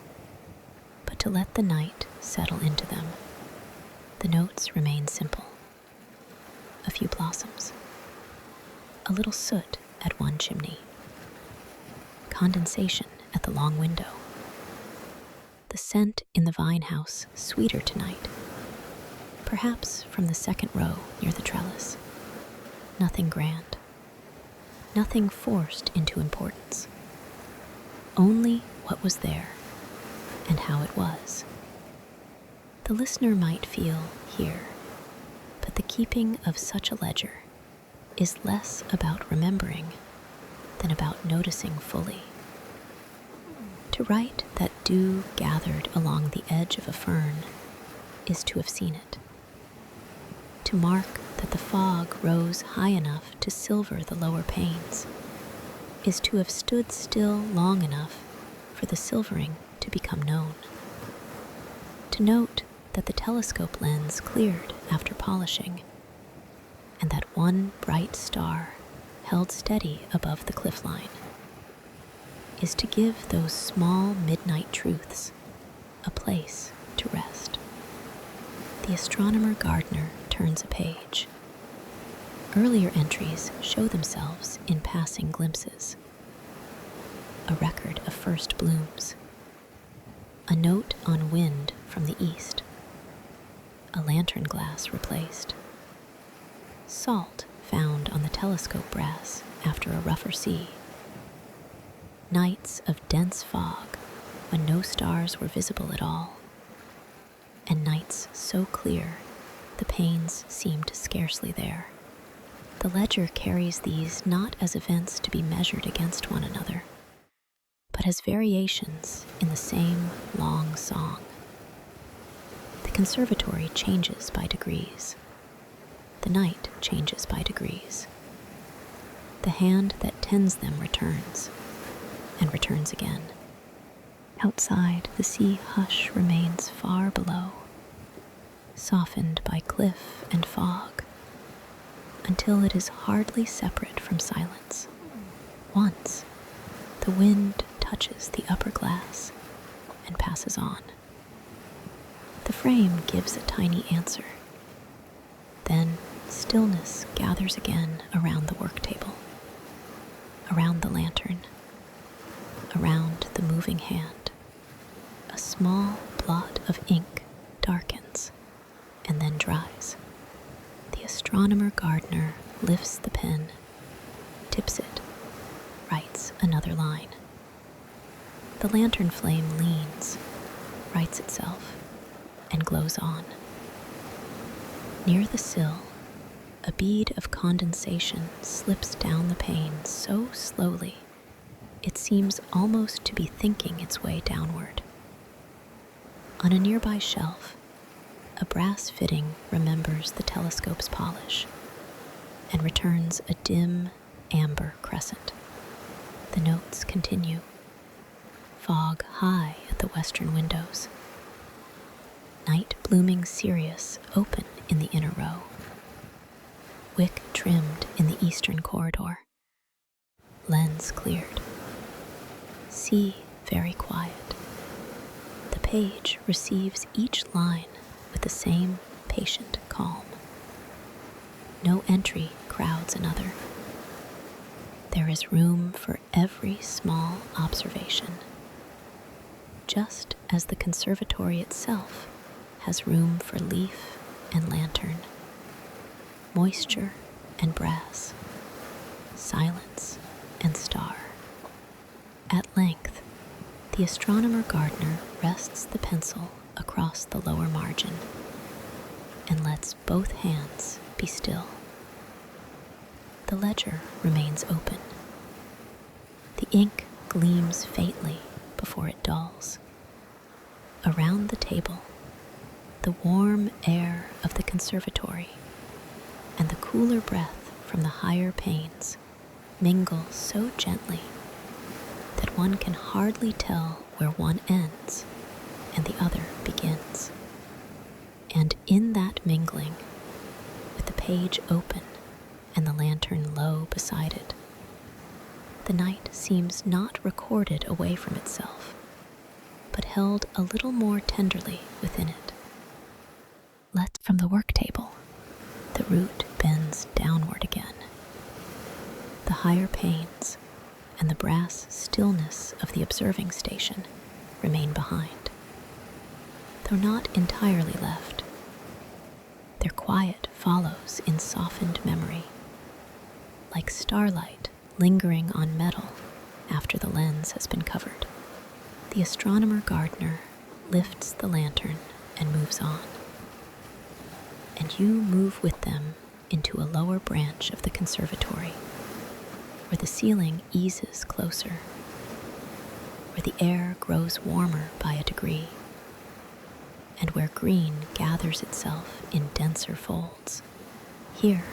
but to let the night settle into them. The notes remain simple. A few blossoms, a little soot at one chimney, condensation at the long window, the scent in the vine house sweeter tonight, perhaps from the second row near the trellis. Nothing grand, nothing forced into importance, only what was there and how it was. The listener might feel here, but the keeping of such a ledger is less about remembering than about noticing fully. To write that dew gathered along the edge of a fern is to have seen it. To mark that the fog rose high enough to silver the lower panes is to have stood still long enough for the silvering to become known. To note that the telescope lens cleared after polishing, and that one bright star held steady above the cliff line, is to give those small midnight truths a place to rest. The astronomer gardener turns a page. Earlier entries show themselves in passing glimpses. A record of first blooms, a note on wind from the east, a lantern glass replaced, salt found on the telescope brass after a rougher sea, nights of dense fog when no stars were visible at all, and nights so clear the panes seemed scarcely there. The ledger carries these not as events to be measured against one another, but as variations in the same long song. The conservatory changes by degrees. The night changes by degrees. The hand that tends them returns, and returns again. Outside, the sea hush remains far below, softened by cliff and fog, until it is hardly separate from silence. Once, the wind touches the upper glass and passes on. The frame gives a tiny answer. Then stillness gathers again around the work table, around the lantern, around the moving hand. A small blot of ink darkens and then dries. The astronomer gardener lifts the pen, tips it, writes another line. The lantern flame leans, rights itself, and glows on. Near the sill, a bead of condensation slips down the pane so slowly it seems almost to be thinking its way downward. On a nearby shelf, a brass fitting remembers the telescope's polish, and returns a dim amber crescent. The notes continue. Fog high at the western windows. Night blooming cereus open in the inner row. Wick trimmed in the eastern corridor. Lens cleared. Sea very quiet. The page receives each line with the same patient calm. No entry crowds another. There is room for every small observation, just as the conservatory itself has room for leaf and lantern, moisture and brass, silence and star. At length, the astronomer gardener rests the pencil across the lower margin and lets both hands be still. The ledger remains open. The ink gleams faintly before it dulls. Around the table, the warm air of the conservatory and the cooler breath from the higher panes mingle so gently that one can hardly tell where one ends and the other begins. And in that mingling, with the page open and the lantern low beside it, the night seems not recorded away from itself, but held a little more tenderly within it. Let from the work table, the route bends downward again. The higher panes and the brass stillness of the observing station remain behind, though not entirely left. Their quiet follows in softened memory, like starlight lingering on metal after the lens has been covered. The astronomer gardener lifts the lantern and moves on, and you move with them into a lower branch of the conservatory, where the ceiling eases closer, where the air grows warmer by a degree, and where green gathers itself in denser folds. Here,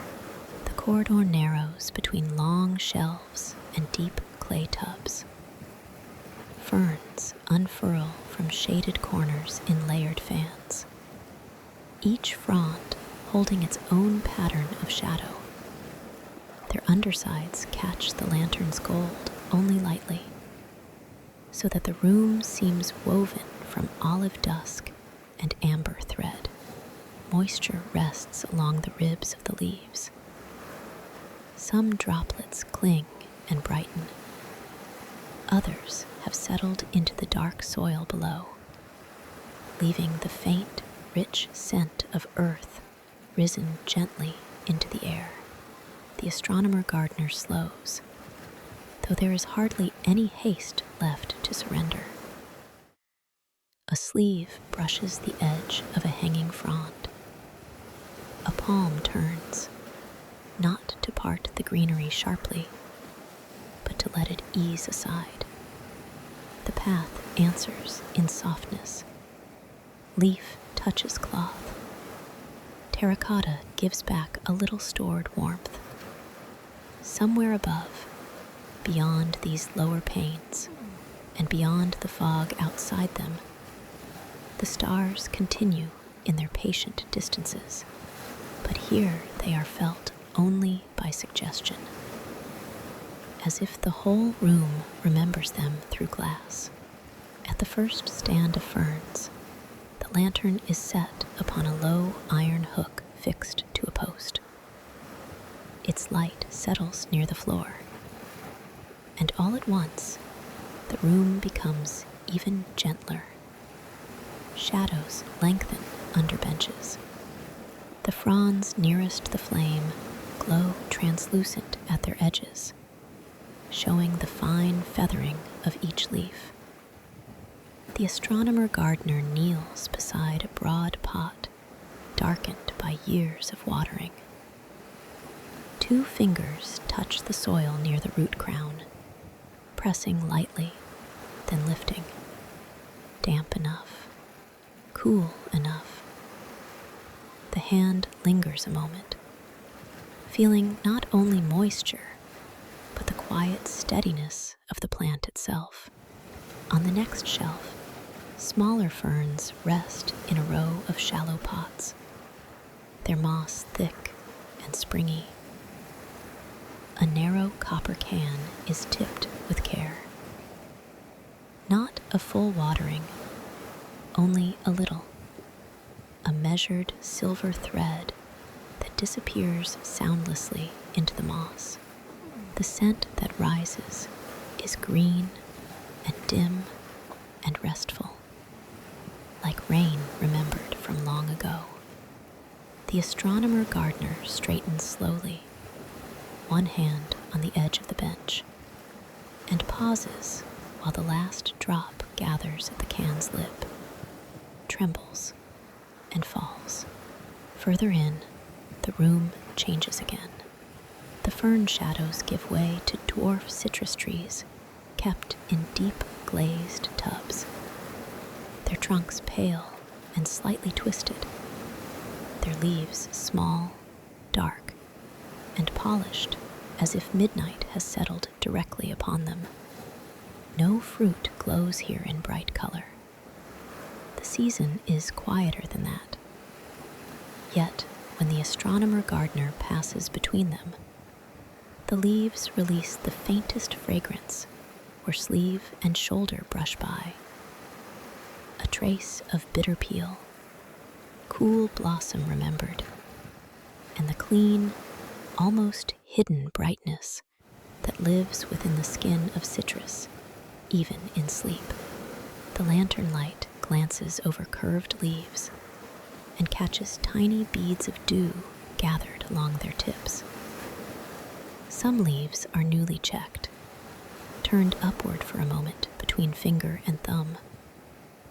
the corridor narrows between long shelves and deep clay tubs. Ferns unfurl from shaded corners in layered fans, each frond holding its own pattern of shadow. Their undersides catch the lantern's gold only lightly, so that the room seems woven from olive dusk and amber thread. Moisture rests along the ribs of the leaves. Some droplets cling and brighten. Others have settled into the dark soil below, leaving the faint, rich scent of earth risen gently into the air. The astronomer gardener slows, though there is hardly any haste left to surrender. A sleeve brushes the edge of a hanging frond. A palm turns, not to part the greenery sharply, but to let it ease aside. The path answers in softness. Leaf touches cloth. Terracotta gives back a little stored warmth. Somewhere above, beyond these lower panes, and beyond the fog outside them, the stars continue in their patient distances, but here they are felt only by suggestion, as if the whole room remembers them through glass. At the first stand of ferns, the lantern is set upon a low iron hook fixed to a post. Its light settles near the floor, and all at once, the room becomes even gentler. Shadows lengthen under benches. The fronds nearest the flame glow translucent at their edges, showing the fine feathering of each leaf. The astronomer gardener kneels beside a broad pot, darkened by years of watering. 2 fingers touch the soil near the root crown, pressing lightly, then lifting. Damp enough, cool enough. The hand lingers a moment, feeling not only moisture, but the quiet steadiness of the plant itself. On the next shelf, smaller ferns rest in a row of shallow pots, their moss thick and springy. A narrow copper can is tipped with care. Not a full watering, only a little. A measured silver thread that disappears soundlessly into the moss. The scent that rises is green and dim and restful, like rain remembered from long ago. The astronomer gardener straightens slowly, one hand on the edge of the bench, and pauses while the last drop gathers at the can's lip, trembles, and falls. Further in, the room changes again. The fern shadows give way to dwarf citrus trees kept in deep glazed tubs, their trunks pale and slightly twisted, their leaves small, dark, and polished as if midnight has settled directly upon them. No fruit glows here in bright color. The season is quieter than that. Yet, when the astronomer gardener passes between them, the leaves release the faintest fragrance where sleeve and shoulder brush by. A trace of bitter peel, cool blossom remembered, and the clean, almost hidden brightness that lives within the skin of citrus, even in sleep. The lantern light glances over curved leaves and catches tiny beads of dew gathered along their tips. Some leaves are newly checked, turned upward for a moment between finger and thumb,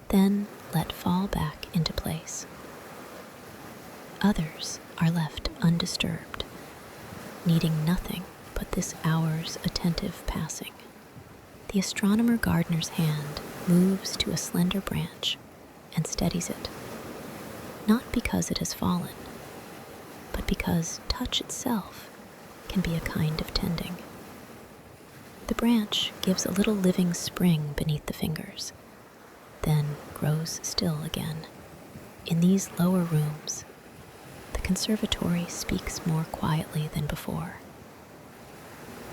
then let fall back into place. Others are left undisturbed, needing nothing but this hour's attentive passing. The astronomer gardener's hand moves to a slender branch and steadies it, not because it has fallen, but because touch itself can be a kind of tending. The branch gives a little living spring beneath the fingers, then grows still again. In these lower rooms, the conservatory speaks more quietly than before.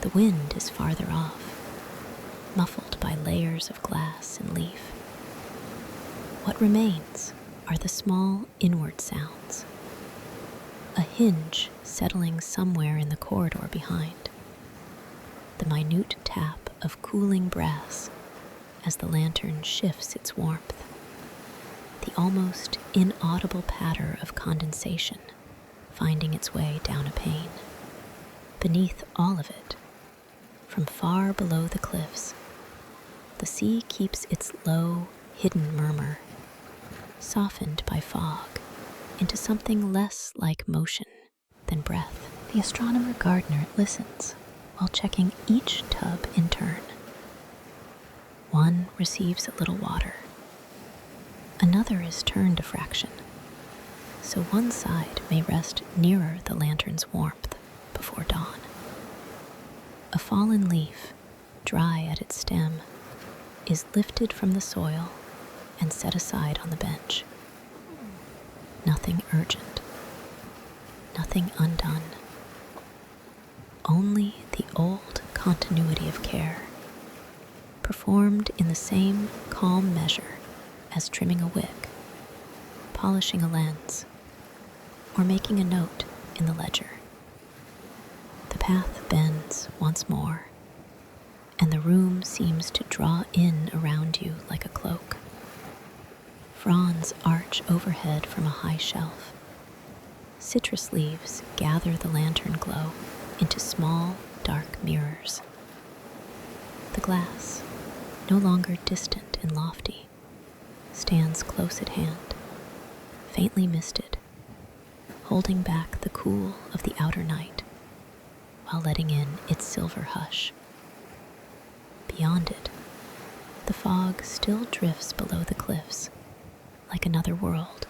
The wind is farther off, muffled by layers of glass and leaf. What remains are the small inward sounds. A hinge settling somewhere in the corridor behind. The minute tap of cooling brass as the lantern shifts its warmth. The almost inaudible patter of condensation finding its way down a pane. Beneath all of it, from far below the cliffs, the sea keeps its low, hidden murmur, softened by fog into something less like motion than breath. The astronomer gardener listens while checking each tub in turn. One receives a little water. Another is turned a fraction, so one side may rest nearer the lantern's warmth before dawn. A fallen leaf, dry at its stem, is lifted from the soil and set aside on the bench. Nothing urgent, nothing undone. Only the old continuity of care, performed in the same calm measure as trimming a wick, polishing a lens, or making a note in the ledger. The path bends once more, and the room seems to draw in around you like a cloak. Fronds arch overhead from a high shelf. Citrus leaves gather the lantern glow into small, dark mirrors. The glass, no longer distant and lofty, stands close at hand, faintly misted, holding back the cool of the outer night while letting in its silver hush. Beyond it, the fog still drifts below the cliffs, like another world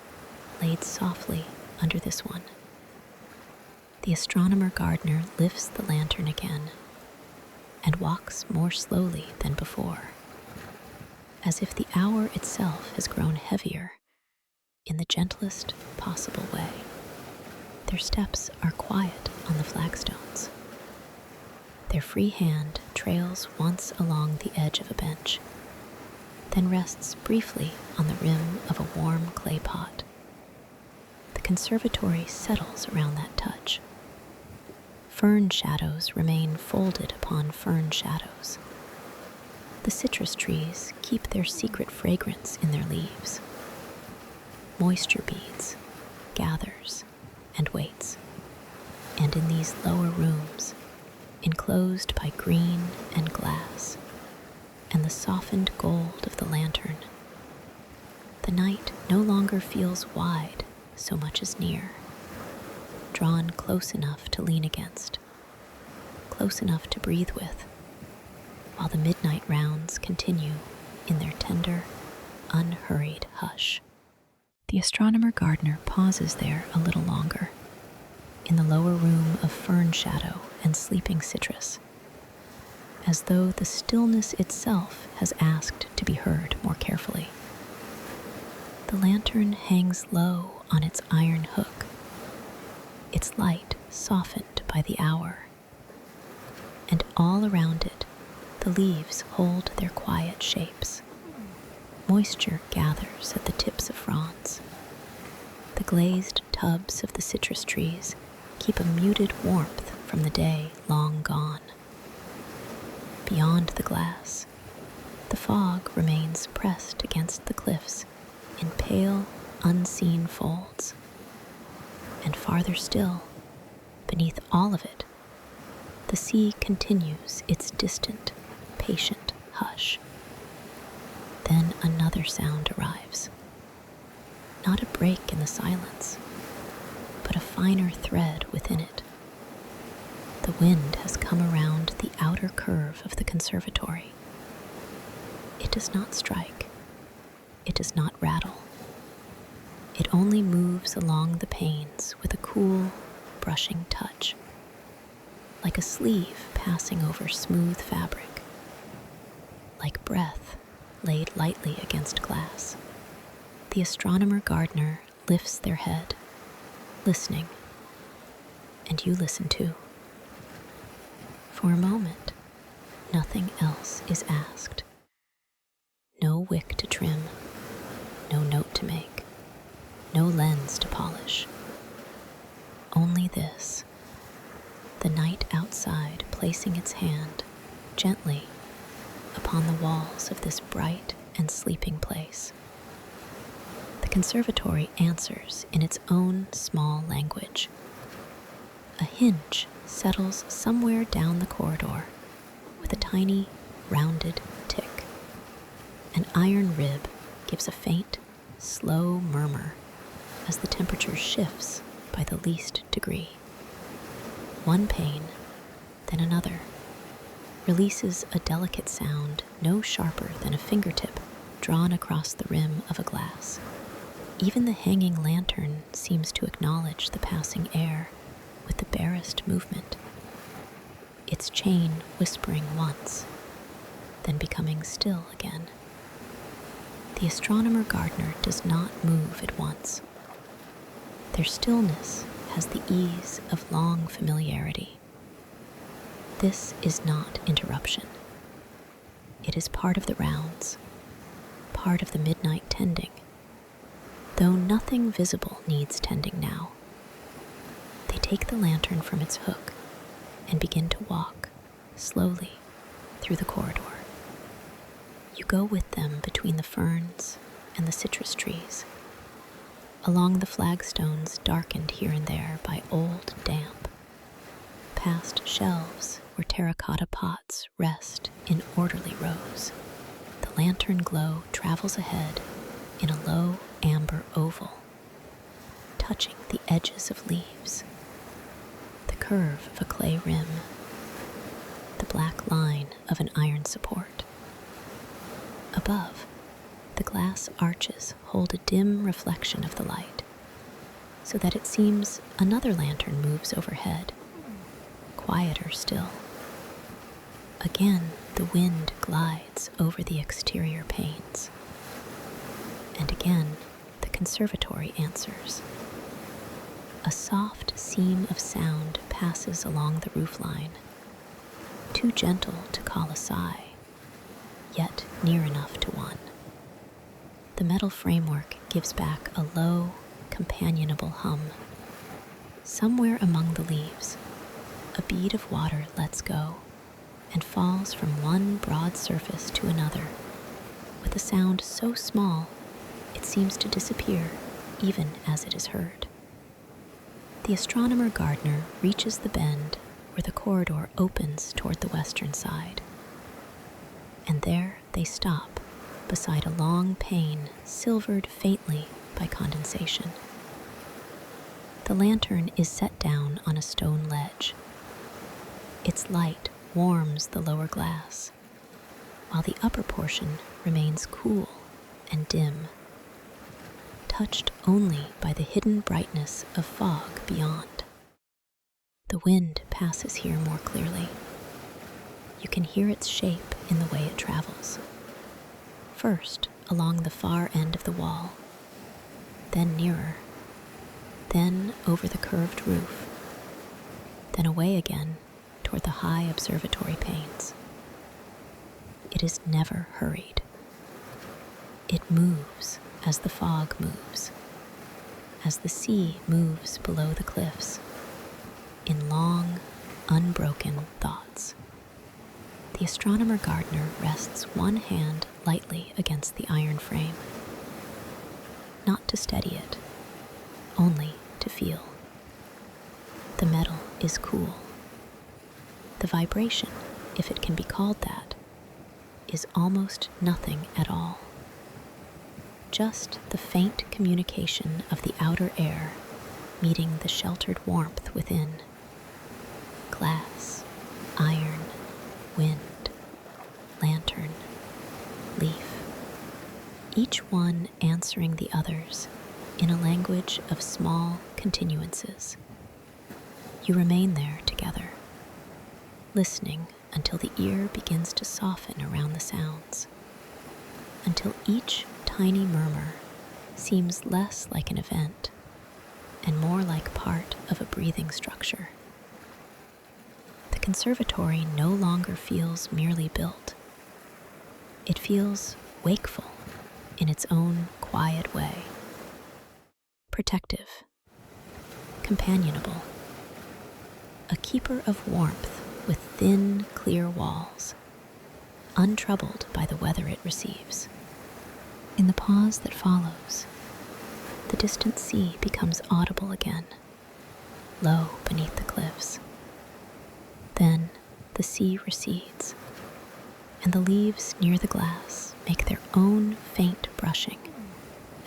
laid softly under this one. The astronomer gardener lifts the lantern again and walks more slowly than before, as if the hour itself has grown heavier in the gentlest possible way. Their steps are quiet on the flagstones. Their free hand trails once along the edge of a bench, then rests briefly on the rim of a warm clay pot. The conservatory settles around that touch. Fern shadows remain folded upon fern shadows. The citrus trees keep their secret fragrance in their leaves. Moisture beads, gathers, and waits. And in these lower rooms, enclosed by green and glass, and the softened gold of the lantern, the night no longer feels wide so much as near, drawn close enough to lean against, close enough to breathe with, while the midnight rounds continue in their tender, unhurried hush. The astronomer gardener pauses there a little longer, in the lower room of fern shadow and sleeping citrus, as though the stillness itself has asked to be heard more carefully. The lantern hangs low on its iron hook, its light softened by the hour, and all around it the leaves hold their quiet shapes. Moisture gathers at the tips of fronds. The glazed tubs of the citrus trees keep a muted warmth from the day long gone. Beyond the glass, the fog remains pressed against the cliffs in pale, unseen folds. And farther still, beneath all of it, the sea continues its distant, patient hush. Then another sound arrives. Not a break in the silence, but a finer thread within it. The wind has come around the outer curve of the conservatory. It does not strike. It does not rattle. It only moves along the panes with a cool, brushing touch, like a sleeve passing over smooth fabric, like breath laid lightly against glass. The astronomer gardener lifts their head, listening, and you listen too. For a moment, nothing else is asked. No wick to trim, no note to make, no lens to polish. Only this, the night outside placing its hand gently upon the walls of this bright and sleeping place. The conservatory answers in its own small language. A hinge settles somewhere down the corridor with a tiny, rounded tick. An iron rib gives a faint, slow murmur as the temperature shifts by the least degree. One pane, then another, releases a delicate sound no sharper than a fingertip drawn across the rim of a glass. Even the hanging lantern seems to acknowledge the passing air with the barest movement, its chain whispering once, then becoming still again. The astronomer gardener does not move at once. Their stillness has the ease of long familiarity. This is not interruption. It is part of the rounds, part of the midnight tending, though nothing visible needs tending now. They take the lantern from its hook and begin to walk slowly through the corridor. You go with them between the ferns and the citrus trees, along the flagstones darkened here and there by old damp, past shelves where terracotta pots rest in orderly rows. The lantern glow travels ahead in a low amber oval, touching the edges of leaves, the curve of a clay rim, the black line of an iron support. Above, the glass arches hold a dim reflection of the light, so that it seems another lantern moves overhead, quieter still. Again, the wind glides over the exterior panes. And again, the conservatory answers. A soft seam of sound passes along the roofline, too gentle to call a sigh, yet near enough to one. The metal framework gives back a low, companionable hum. Somewhere among the leaves, a bead of water lets go and falls from one broad surface to another, with a sound so small it seems to disappear even as it is heard. The astronomer gardener reaches the bend where the corridor opens toward the western side, and there they stop beside a long pane silvered faintly by condensation. The lantern is set down on a stone ledge. Its light warms the lower glass, while the upper portion remains cool and dim, touched only by the hidden brightness of fog beyond. The wind passes here more clearly. You can hear its shape in the way it travels. First along the far end of the wall, then nearer, then over the curved roof, then away again toward the high observatory panes. It is never hurried. It moves as the fog moves, as the sea moves below the cliffs, in long, unbroken thoughts. The astronomer gardener rests one hand lightly against the iron frame, not to steady it, only to feel. The metal is cool. The vibration, if it can be called that, is almost nothing at all. Just the faint communication of the outer air meeting the sheltered warmth within. Glass, iron, wind, lantern, leaf, each one answering the others in a language of small continuances. You remain there together, listening until the ear begins to soften around the sounds, until each tiny murmur seems less like an event and more like part of a breathing structure. The conservatory no longer feels merely built. It feels wakeful in its own quiet way. Protective, companionable, a keeper of warmth with thin, clear walls, untroubled by the weather it receives. In the pause that follows, the distant sea becomes audible again, low beneath the cliffs. Then the sea recedes, and the leaves near the glass make their own faint brushing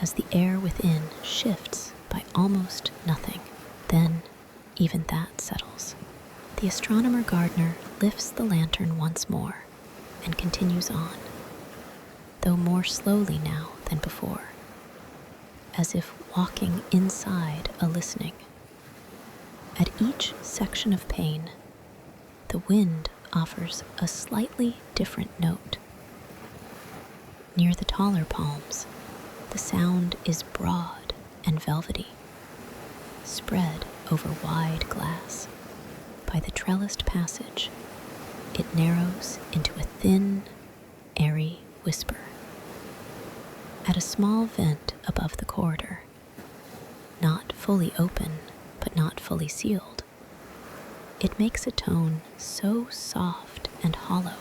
as the air within shifts by almost nothing. Then even that settles. The astronomer gardener lifts the lantern once more and continues on, though more slowly now than before, as if walking inside a listening. At each section of pane, the wind offers a slightly different note. Near the taller palms, the sound is broad and velvety, spread over wide glass. By the trellised passage, it narrows into a thin, airy whisper. At a small vent above the corridor, not fully open but not fully sealed, it makes a tone so soft and hollow,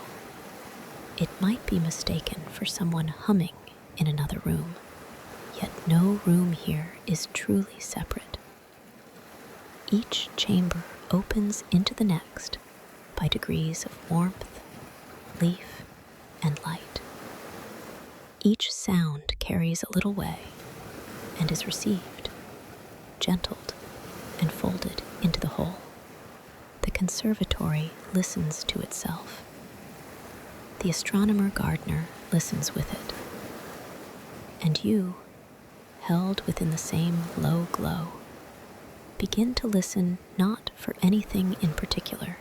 it might be mistaken for someone humming in another room. Yet no room here is truly separate. Each chamber opens into the next by degrees of warmth, leaf, and light. Each sound carries a little way and is received, gentled, and folded into the whole. The conservatory listens to itself. The astronomer gardener listens with it. And you, held within the same low glow, begin to listen not for anything in particular,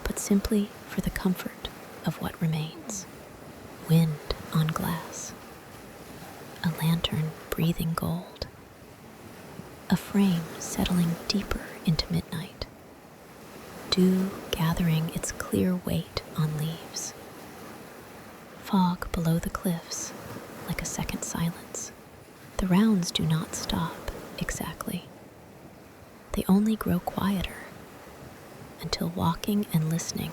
but simply for the comfort of what remains. Wind on glass, a lantern breathing gold, a frame settling deeper into midnight, dew gathering its clear weight on leaves, fog below the cliffs like a second silence. The rounds do not stop exactly. They only grow quieter until walking and listening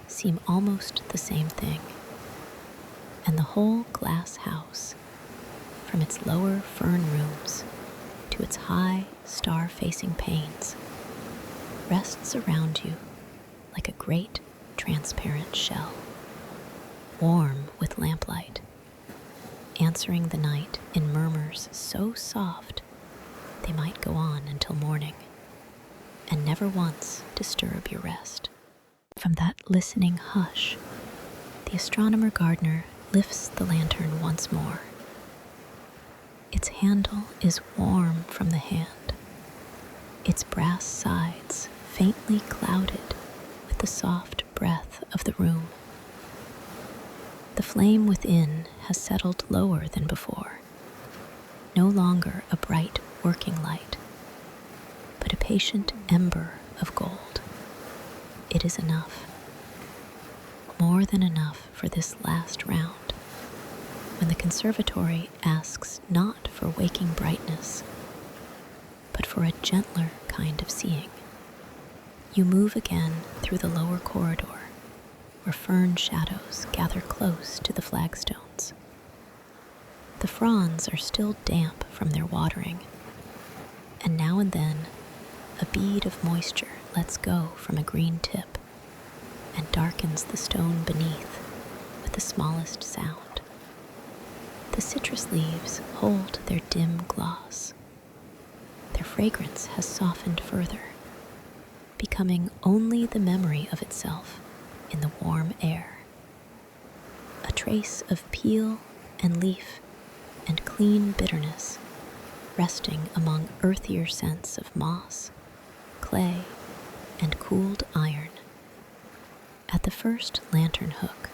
seem almost the same thing. And the whole glass house, from its lower fern rooms to its high star-facing panes, rests around you like a great transparent shell, warm with lamplight, answering the night in murmurs so soft they might go on until morning and never once disturb your rest. From that listening hush, the astronomer gardener lifts the lantern once more. Its handle is warm from the hand, its brass sides faintly clouded with the soft breath of the room. The flame within has settled lower than before, no longer a bright working light, but a patient ember of gold. It is enough, more than enough for this last round, when the conservatory asks not for waking brightness, but for a gentler kind of seeing. You move again through the lower corridor, where fern shadows gather close to the flagstones. The fronds are still damp from their watering, and now and then a bead of moisture lets go from a green tip and darkens the stone beneath with the smallest sound. The citrus leaves hold their dim gloss. Their fragrance has softened further, becoming only the memory of itself in the warm air. A trace of peel and leaf and clean bitterness resting among earthier scents of moss, clay, and cooled iron. At the first lantern hook,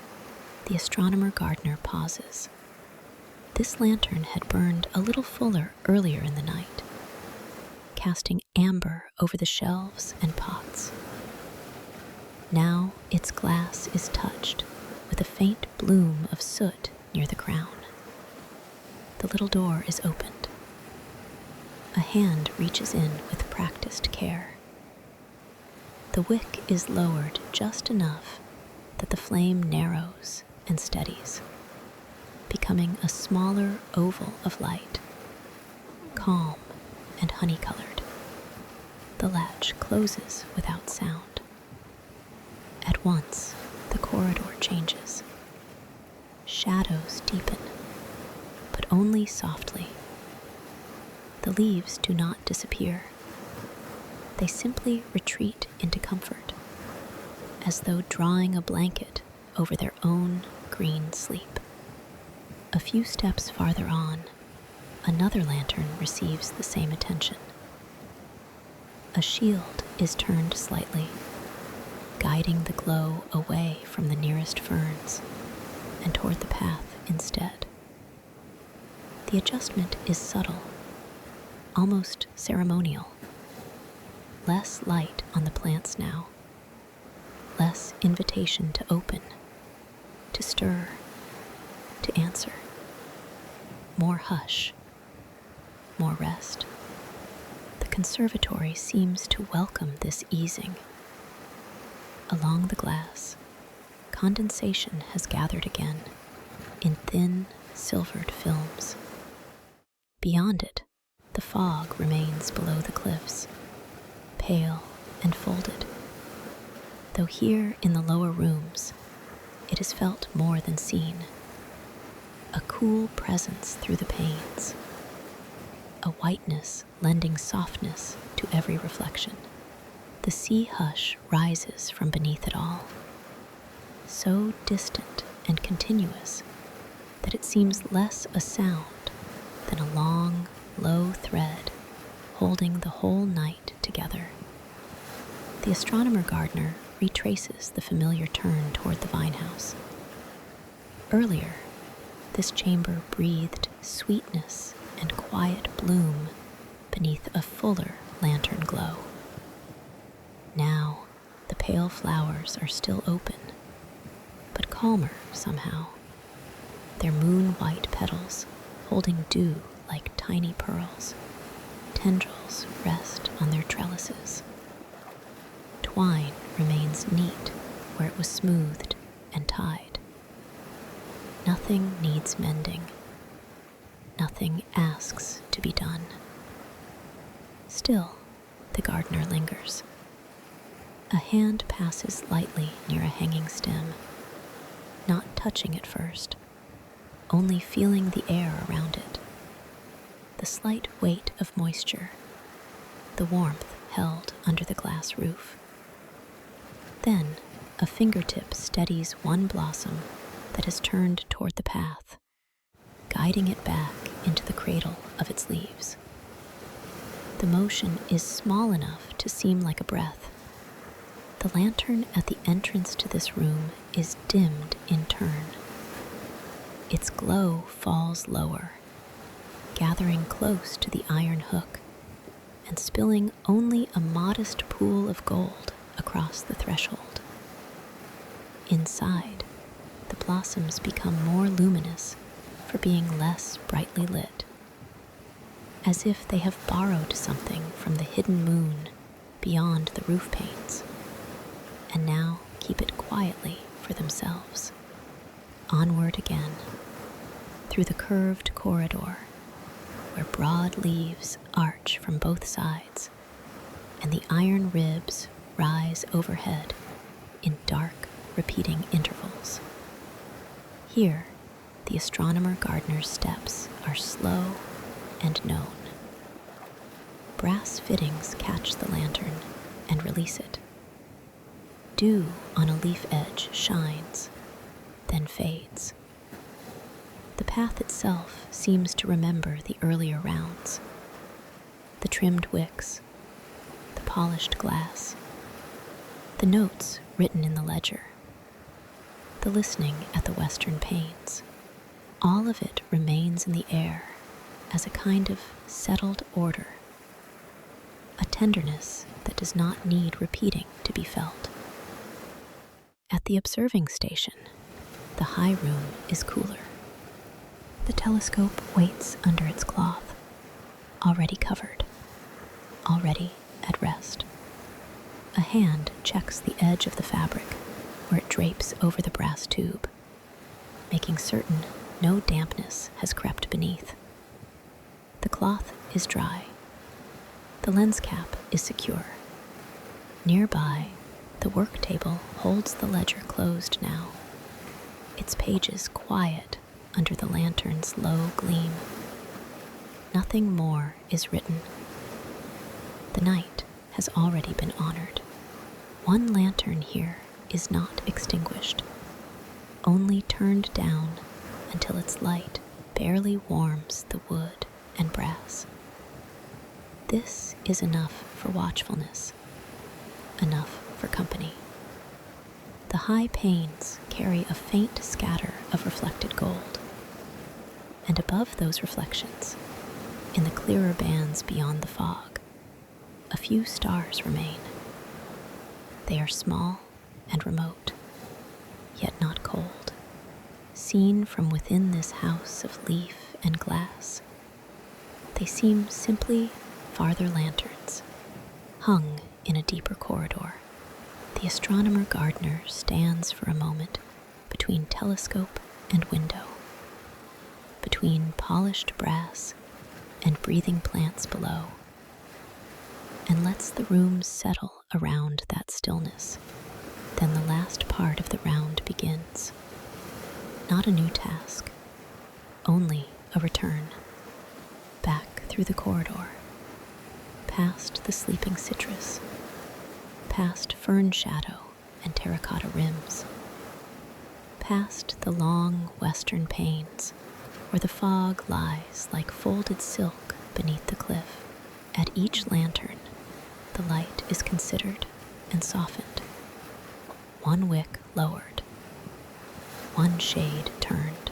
the astronomer gardener pauses. This lantern had burned a little fuller earlier in the night, casting amber over the shelves and pots. Now its glass is touched with a faint bloom of soot near the crown. The little door is opened. A hand reaches in with practiced care. The wick is lowered just enough that the flame narrows and steadies, becoming a smaller oval of light, calm and honey-colored. The latch closes without sound. At once, the corridor changes. Shadows deepen, but only softly. The leaves do not disappear. They simply retreat into comfort, as though drawing a blanket over their own green sleep. A few steps farther on, another lantern receives the same attention. A shield is turned slightly, guiding the glow away from the nearest ferns and toward the path instead. The adjustment is subtle, almost ceremonial. Less light on the plants now, less invitation to open, to stir, to answer. More hush, more rest. The conservatory seems to welcome this easing. Along the glass, condensation has gathered again in thin, silvered films. Beyond it, the fog remains below the cliffs, pale and folded, though here in the lower rooms, it is felt more than seen. A cool presence through the panes, a whiteness lending softness to every reflection. The sea hush rises from beneath it all, so distant and continuous that it seems less a sound than a long, low thread holding holding the whole night together. The astronomer gardener retraces the familiar turn toward the vine house. Earlier, this chamber breathed sweetness and quiet bloom beneath a fuller lantern glow. Now, the pale flowers are still open, but calmer somehow, their moon-white petals holding dew like tiny pearls. Tendrils rest on their trellises. Twine remains neat where it was smoothed and tied. Nothing needs mending. Nothing asks to be done. Still, the gardener lingers. A hand passes lightly near a hanging stem, not touching it first, only feeling the air around it. The slight weight of moisture, the warmth held under the glass roof. Then, a fingertip steadies one blossom that has turned toward the path, guiding it back into the cradle of its leaves. The motion is small enough to seem like a breath. The lantern at the entrance to this room is dimmed in turn. Its glow falls lower, gathering close to the iron hook and spilling only a modest pool of gold across the threshold. Inside, the blossoms become more luminous for being less brightly lit, as if they have borrowed something from the hidden moon beyond the roof panes, and now keep it quietly for themselves. Onward again, through the curved corridor, where broad leaves arch from both sides, and the iron ribs rise overhead in dark, repeating intervals. Here, the astronomer gardener's steps are slow and known. Brass fittings catch the lantern and release it. Dew on a leaf edge shines, then fades. The path itself seems to remember the earlier rounds. The trimmed wicks, the polished glass, the notes written in the ledger, the listening at the western panes. All of it remains in the air as a kind of settled order, a tenderness that does not need repeating to be felt. At the observing station, the high room is cooler. The telescope waits under its cloth, already covered, already at rest. A hand checks the edge of the fabric where it drapes over the brass tube, making certain no dampness has crept beneath. The cloth is dry. The lens cap is secure. Nearby, the work table holds the ledger closed now, its pages quiet under the lantern's low gleam. Nothing more is written. The night has already been honored. One lantern here is not extinguished, only turned down until its light barely warms the wood and brass. This is enough for watchfulness, enough for company. The high panes carry a faint scatter of reflected gold, and above those reflections, in the clearer bands beyond the fog, a few stars remain. They are small and remote, yet not cold, seen from within this house of leaf and glass. They seem simply farther lanterns, hung in a deeper corridor. The astronomer gardener stands for a moment between telescope and window, between polished brass and breathing plants below, and lets the room settle around that stillness. Then the last part of the round begins. Not a new task, only a return. Back through the corridor, past the sleeping citrus, past fern shadow and terracotta rims, past the long western panes where the fog lies like folded silk beneath the cliff, At each lantern, the light is considered and softened, one wick lowered, one shade turned,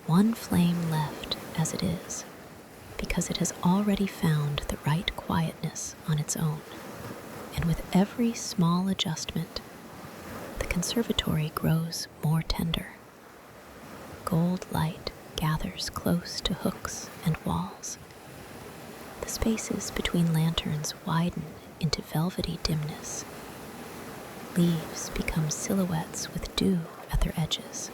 one flame left as it is, because it has already found the right quietness on its own. And with every small adjustment, the conservatory grows more tender. Gold light gathers close to hooks and walls. The spaces between lanterns widen into velvety dimness. Leaves become silhouettes with dew at their edges.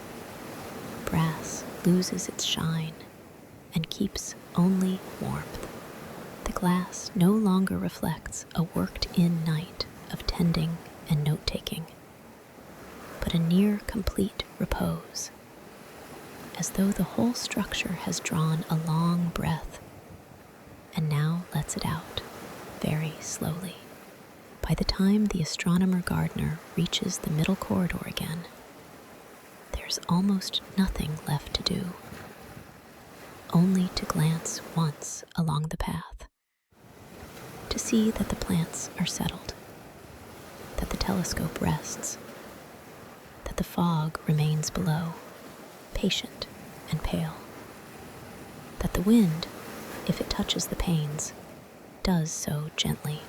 Brass loses its shine and keeps only warmth. The glass no longer reflects a worked-in night of tending and note-taking, but a near complete repose, as though the whole structure has drawn a long breath and now lets it out very slowly. By the time the astronomer gardener reaches the middle corridor again, there's almost nothing left to do, only to glance once along the path, to see that the plants are settled, that the telescope rests, that the fog remains below, patient and pale, that the wind, if it touches the panes, does so gently,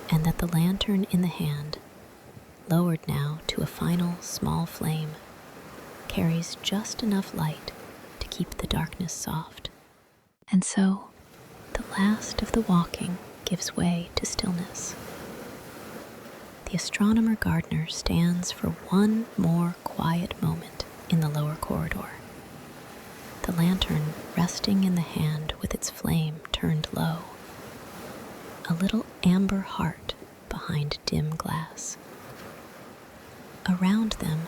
and that the lantern in the hand, lowered now to a final small flame, carries just enough light to keep the darkness soft. And so, the last of the walking gives way to stillness. The astronomer gardener stands for one more quiet moment in the lower corridor, the lantern resting in the hand with its flame turned low, a little amber heart behind dim glass. Around them,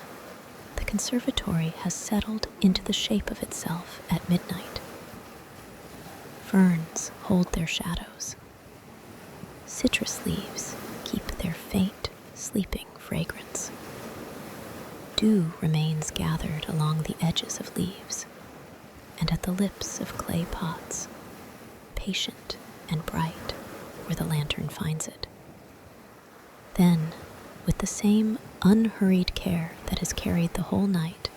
the conservatory has settled into the shape of itself at midnight. Ferns hold their shadows. Citrus leaves keep their faint, sleeping fragrance. Dew remains gathered along the edges of leaves and at the lips of clay pots, patient and bright where the lantern finds it. Then, with the same unhurried care that has carried the whole night,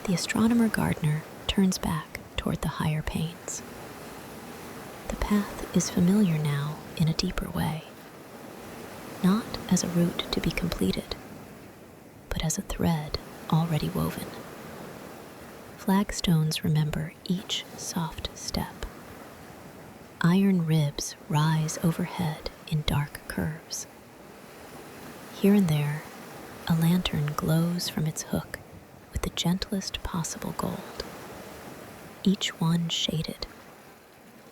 the astronomer gardener turns back toward the higher panes. The path is familiar now in a deeper way, not as a route to be completed, but as a thread already woven. Flagstones remember each soft step. Iron ribs rise overhead in dark curves. Here and there, a lantern glows from its hook with the gentlest possible gold, each one shaded,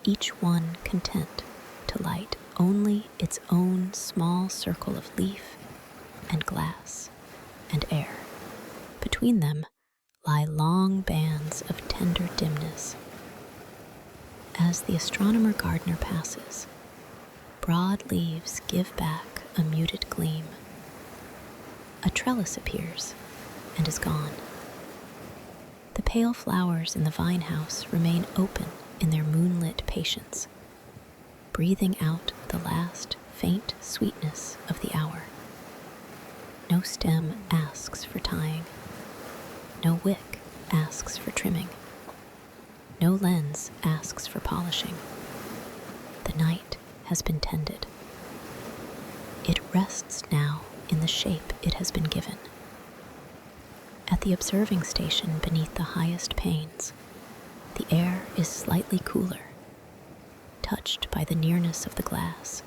each one content to light only its own small circle of leaf and glass and air. Between them lie long bands of tender dimness. As the astronomer gardener passes, broad leaves give back a muted gleam. A trellis appears and is gone. The pale flowers in the vine house remain open in their moonlit patience, breathing out the last faint sweetness of the hour. No stem asks for tying. No wick asks for trimming. No lens asks for polishing. The night has been tended. It rests now in the shape it has been given. At the observing station beneath the highest panes, the air is slightly cooler, touched by the nearness of the glass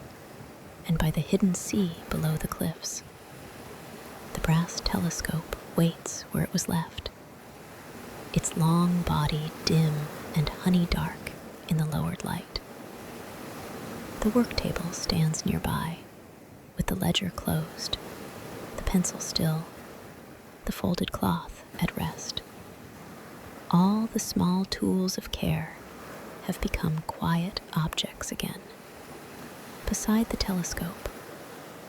and by the hidden sea below the cliffs. The brass telescope waits where it was left, its long body dim and honey dark in the lowered light. The work table stands nearby, with the ledger closed, the pencil still, the folded cloth at rest. All the small tools of care have become quiet objects again. Beside the telescope,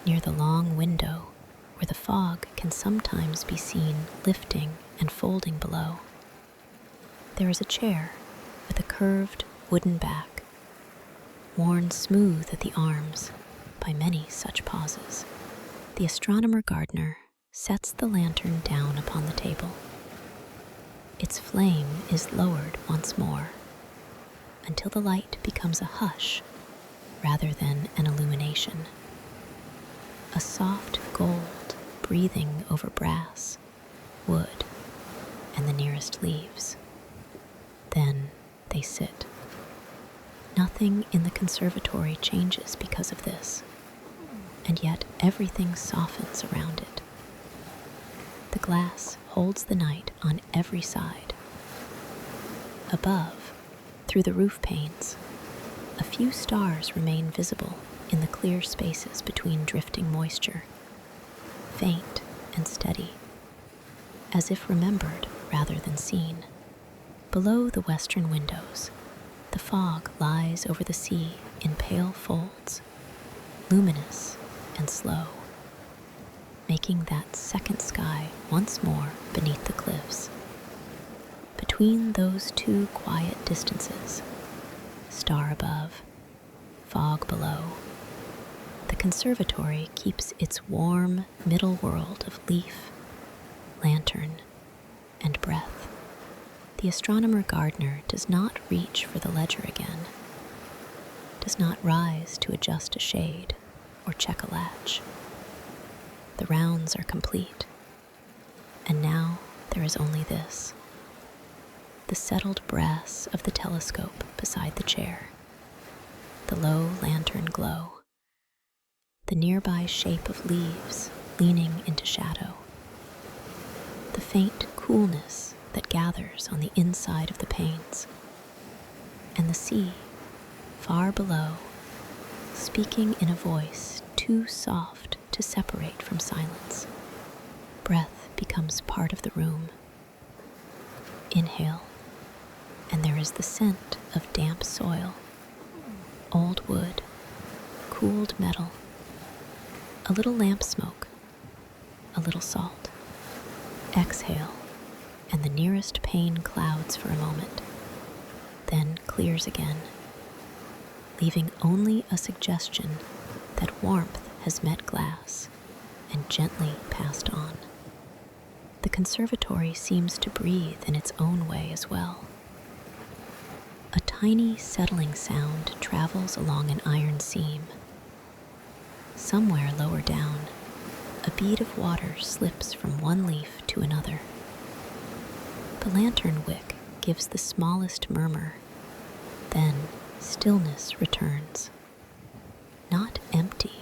near the long window where the fog can sometimes be seen lifting and folding below, there is a chair with a curved wooden back worn smooth at the arms by many such pauses. The astronomer gardener sets the lantern down upon the table. Its flame is lowered once more until the light becomes a hush rather than an illumination. A soft gold breathing over brass, wood, and the nearest leaves. Then they sit. Nothing in the conservatory changes because of this, and yet everything softens around it. The glass holds the night on every side. Above, through the roof panes, a few stars remain visible in the clear spaces between drifting moisture, faint and steady, as if remembered rather than seen. Below the western windows, the fog lies over the sea in pale folds, luminous and slow, making that second sky once more beneath the cliffs. Between those two quiet distances, star above, fog below, the conservatory keeps its warm middle world of leaf, lantern, and breath. The astronomer gardener does not reach for the ledger again, does not rise to adjust a shade or check a latch. The rounds are complete, and now there is only this: the settled brass of the telescope beside the chair, the low lantern glow, the nearby shape of leaves leaning into shadow, the faint coolness that gathers on the inside of the panes, and the sea, far below, speaking in a voice too soft to separate from silence. Breath becomes part of the room. Inhale, and there is the scent of damp soil, old wood, cooled metal, a little lamp smoke, a little salt. Exhale, and the nearest pane clouds for a moment, then clears again, leaving only a suggestion that warmth has met glass and gently passed on. The conservatory seems to breathe in its own way as well. A tiny settling sound travels along an iron seam. Somewhere lower down, a bead of water slips from one leaf to another. The lantern wick gives the smallest murmur. Then stillness returns. Not empty,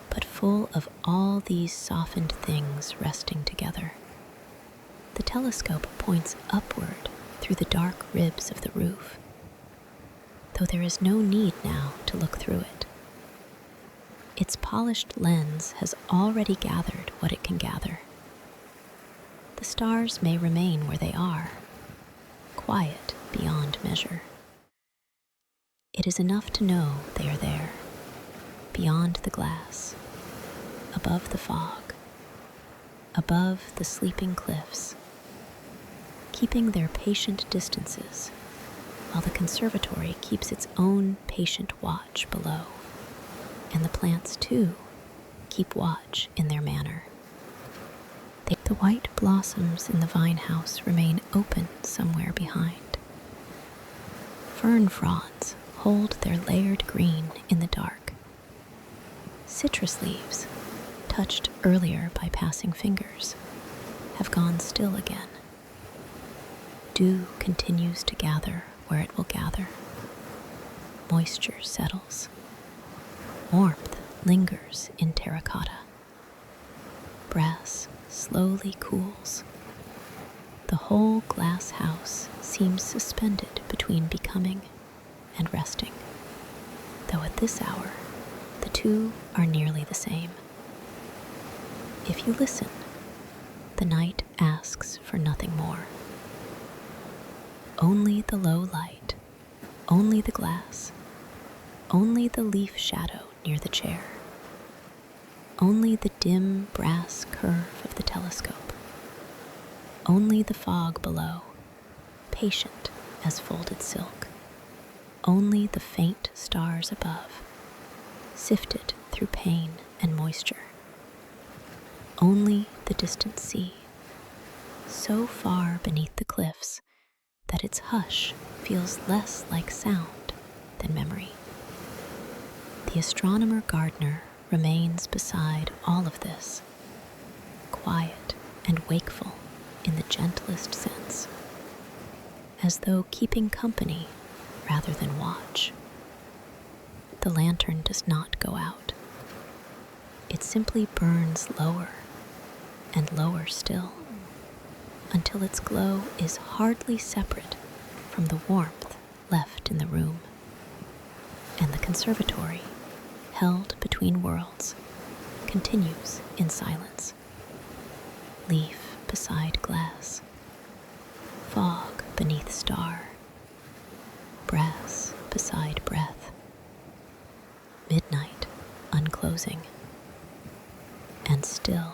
but full of all these softened things resting together. The telescope points upward through the dark ribs of the roof, though there is no need now to look through it. Its polished lens has already gathered what it can gather. The stars may remain where they are, quiet beyond measure. It is enough to know they are there, beyond the glass, above the fog, above the sleeping cliffs, keeping their patient distances, while the conservatory keeps its own patient watch below. And the plants, too, keep watch in their manner. The white blossoms in the vine house remain open somewhere behind. Fern fronds hold their layered green in the dark. Citrus leaves, touched earlier by passing fingers, have gone still again. Dew continues to gather where it will gather. Moisture settles. Warmth lingers in terracotta. Brass slowly cools. The whole glass house seems suspended between becoming and resting, though at this hour the two are nearly the same. If you listen, the night asks for nothing more. Only the low light, only the glass, only the leaf shadow near the chair, only the dim brass curve of the telescope, only the fog below, patient as folded silk, only the faint stars above, sifted through pain and moisture. Only the distant sea, so far beneath the cliffs that its hush feels less like sound than memory. The astronomer Gardner remains beside all of this, quiet and wakeful in the gentlest sense, as though keeping company rather than watch. The lantern does not go out. It simply burns lower and lower still, until its glow is hardly separate from the warmth left in the room. And the conservatory, held between worlds, continues in silence. Leaf beside glass, fog beneath star, brass beside breath, midnight unclosing, and still